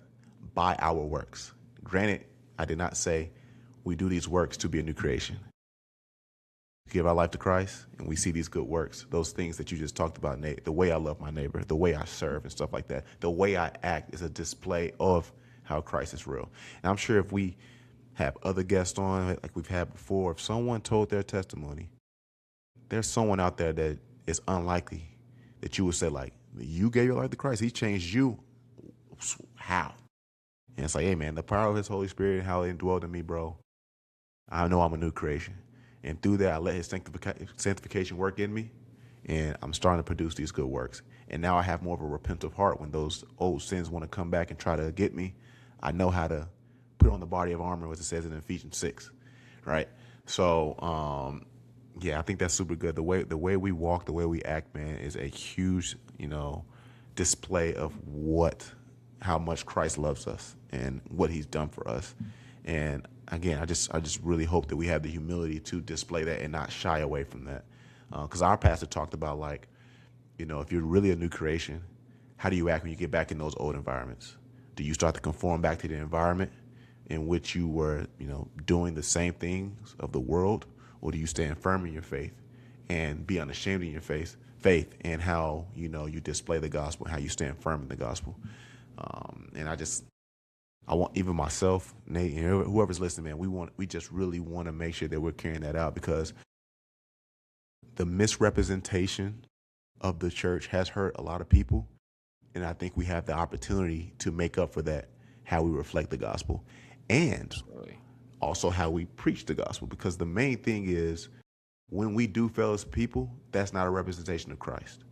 by our works. Granted, I did not say we do these works to be a new creation. give our life to Christ and we see these good works, those things that you just talked about, Nate, the way I love my neighbor, the way I serve and stuff like that, the way I act is a display of how Christ is real. And I'm sure if we have other guests on like we've had before, if someone told their testimony, there's someone out there that is unlikely that you would say, like, you gave your life to Christ, he changed you. How? And it's like, hey, man, the power of his Holy Spirit and how it indwelled in me, bro, I know I'm a new creation. And through that, I let his sanctification work in me, and I'm starting to produce these good works. And now I have more of a repentant heart when those old sins want to come back and try to get me. I know how to put on the body of armor, as it says in Ephesians 6, right? So, yeah, I think that's super good. The way we walk, the way we act, man, is a huge, display of how much Christ loves us and what he's done for us. And again, I just really hope that we have the humility to display that and not shy away from that. Because our pastor talked about, like, if you're really a new creation, how do you act when you get back in those old environments? Do you start to conform back to the environment in which you were, doing the same things of the world? Or do you stand firm in your faith and be unashamed in your faith and how, you display the gospel, how you stand firm in the gospel? And I want, even myself, Nate, and whoever's listening, man, we just really want to make sure that we're carrying that out, because the misrepresentation of the church has hurt a lot of people. And I think we have the opportunity to make up for that, how we reflect the gospel and also how we preach the gospel. Because the main thing is, when we do fail as people, that's not a representation of Christ.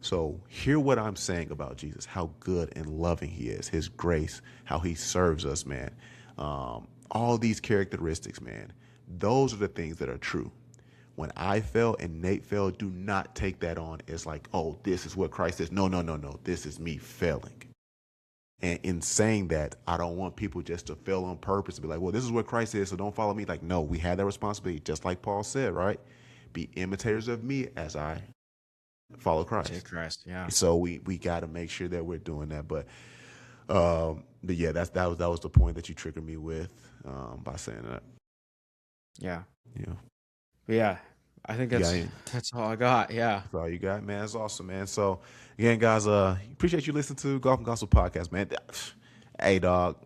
So hear what I'm saying about Jesus, how good and loving he is, his grace, how he serves us, man. All these characteristics, man, those are the things that are true. When I fail and Nate failed, do not take that on as like, oh, this is what Christ is. No. This is me failing. And in saying that, I don't want people just to fail on purpose and be like, well, this is what Christ is, so don't follow me. Like, no, we have that responsibility, just like Paul said, right? Be imitators of me as I follow Christ. Christ, yeah. So we got to make sure that we're doing that. But yeah, that was the point that you triggered me with by saying that. Yeah. Yeah. But yeah, I think that's all I got. Yeah. That's all you got, man. That's awesome, man. So again, guys, appreciate you listening to Golf and Gospel Podcast, man. Hey, dog.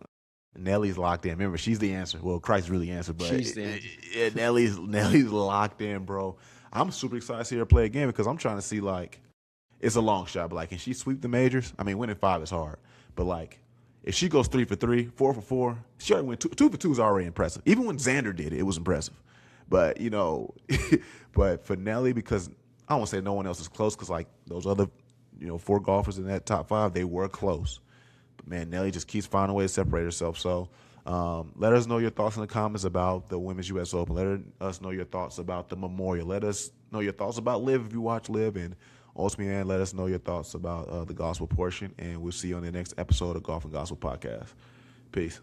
Nelly's locked in. Remember, she's the answer. Well, Christ really answered, but She's the answer. Nelly's locked in, bro. I'm super excited to see her play again, because I'm trying to see, like, it's a long shot, but like, can she sweep the majors? I mean, winning 5 is hard, but like, if she goes 3 for 3, 4 for 4, she already went 2 for 2 is already impressive. Even when Xander did it, it was impressive. But but for Nelly, because I don't want to say no one else is close, because like those other 4 golfers in that top 5, they were close. But man, Nelly just keeps finding a way to separate herself. So let us know your thoughts in the comments about the Women's U.S. Open. Let us know your thoughts about the Memorial. Let us know your thoughts about Live if you watch Live. And ultimately, man, let us know your thoughts about the gospel portion. And we'll see you on the next episode of Golf and Gospel Podcast. Peace.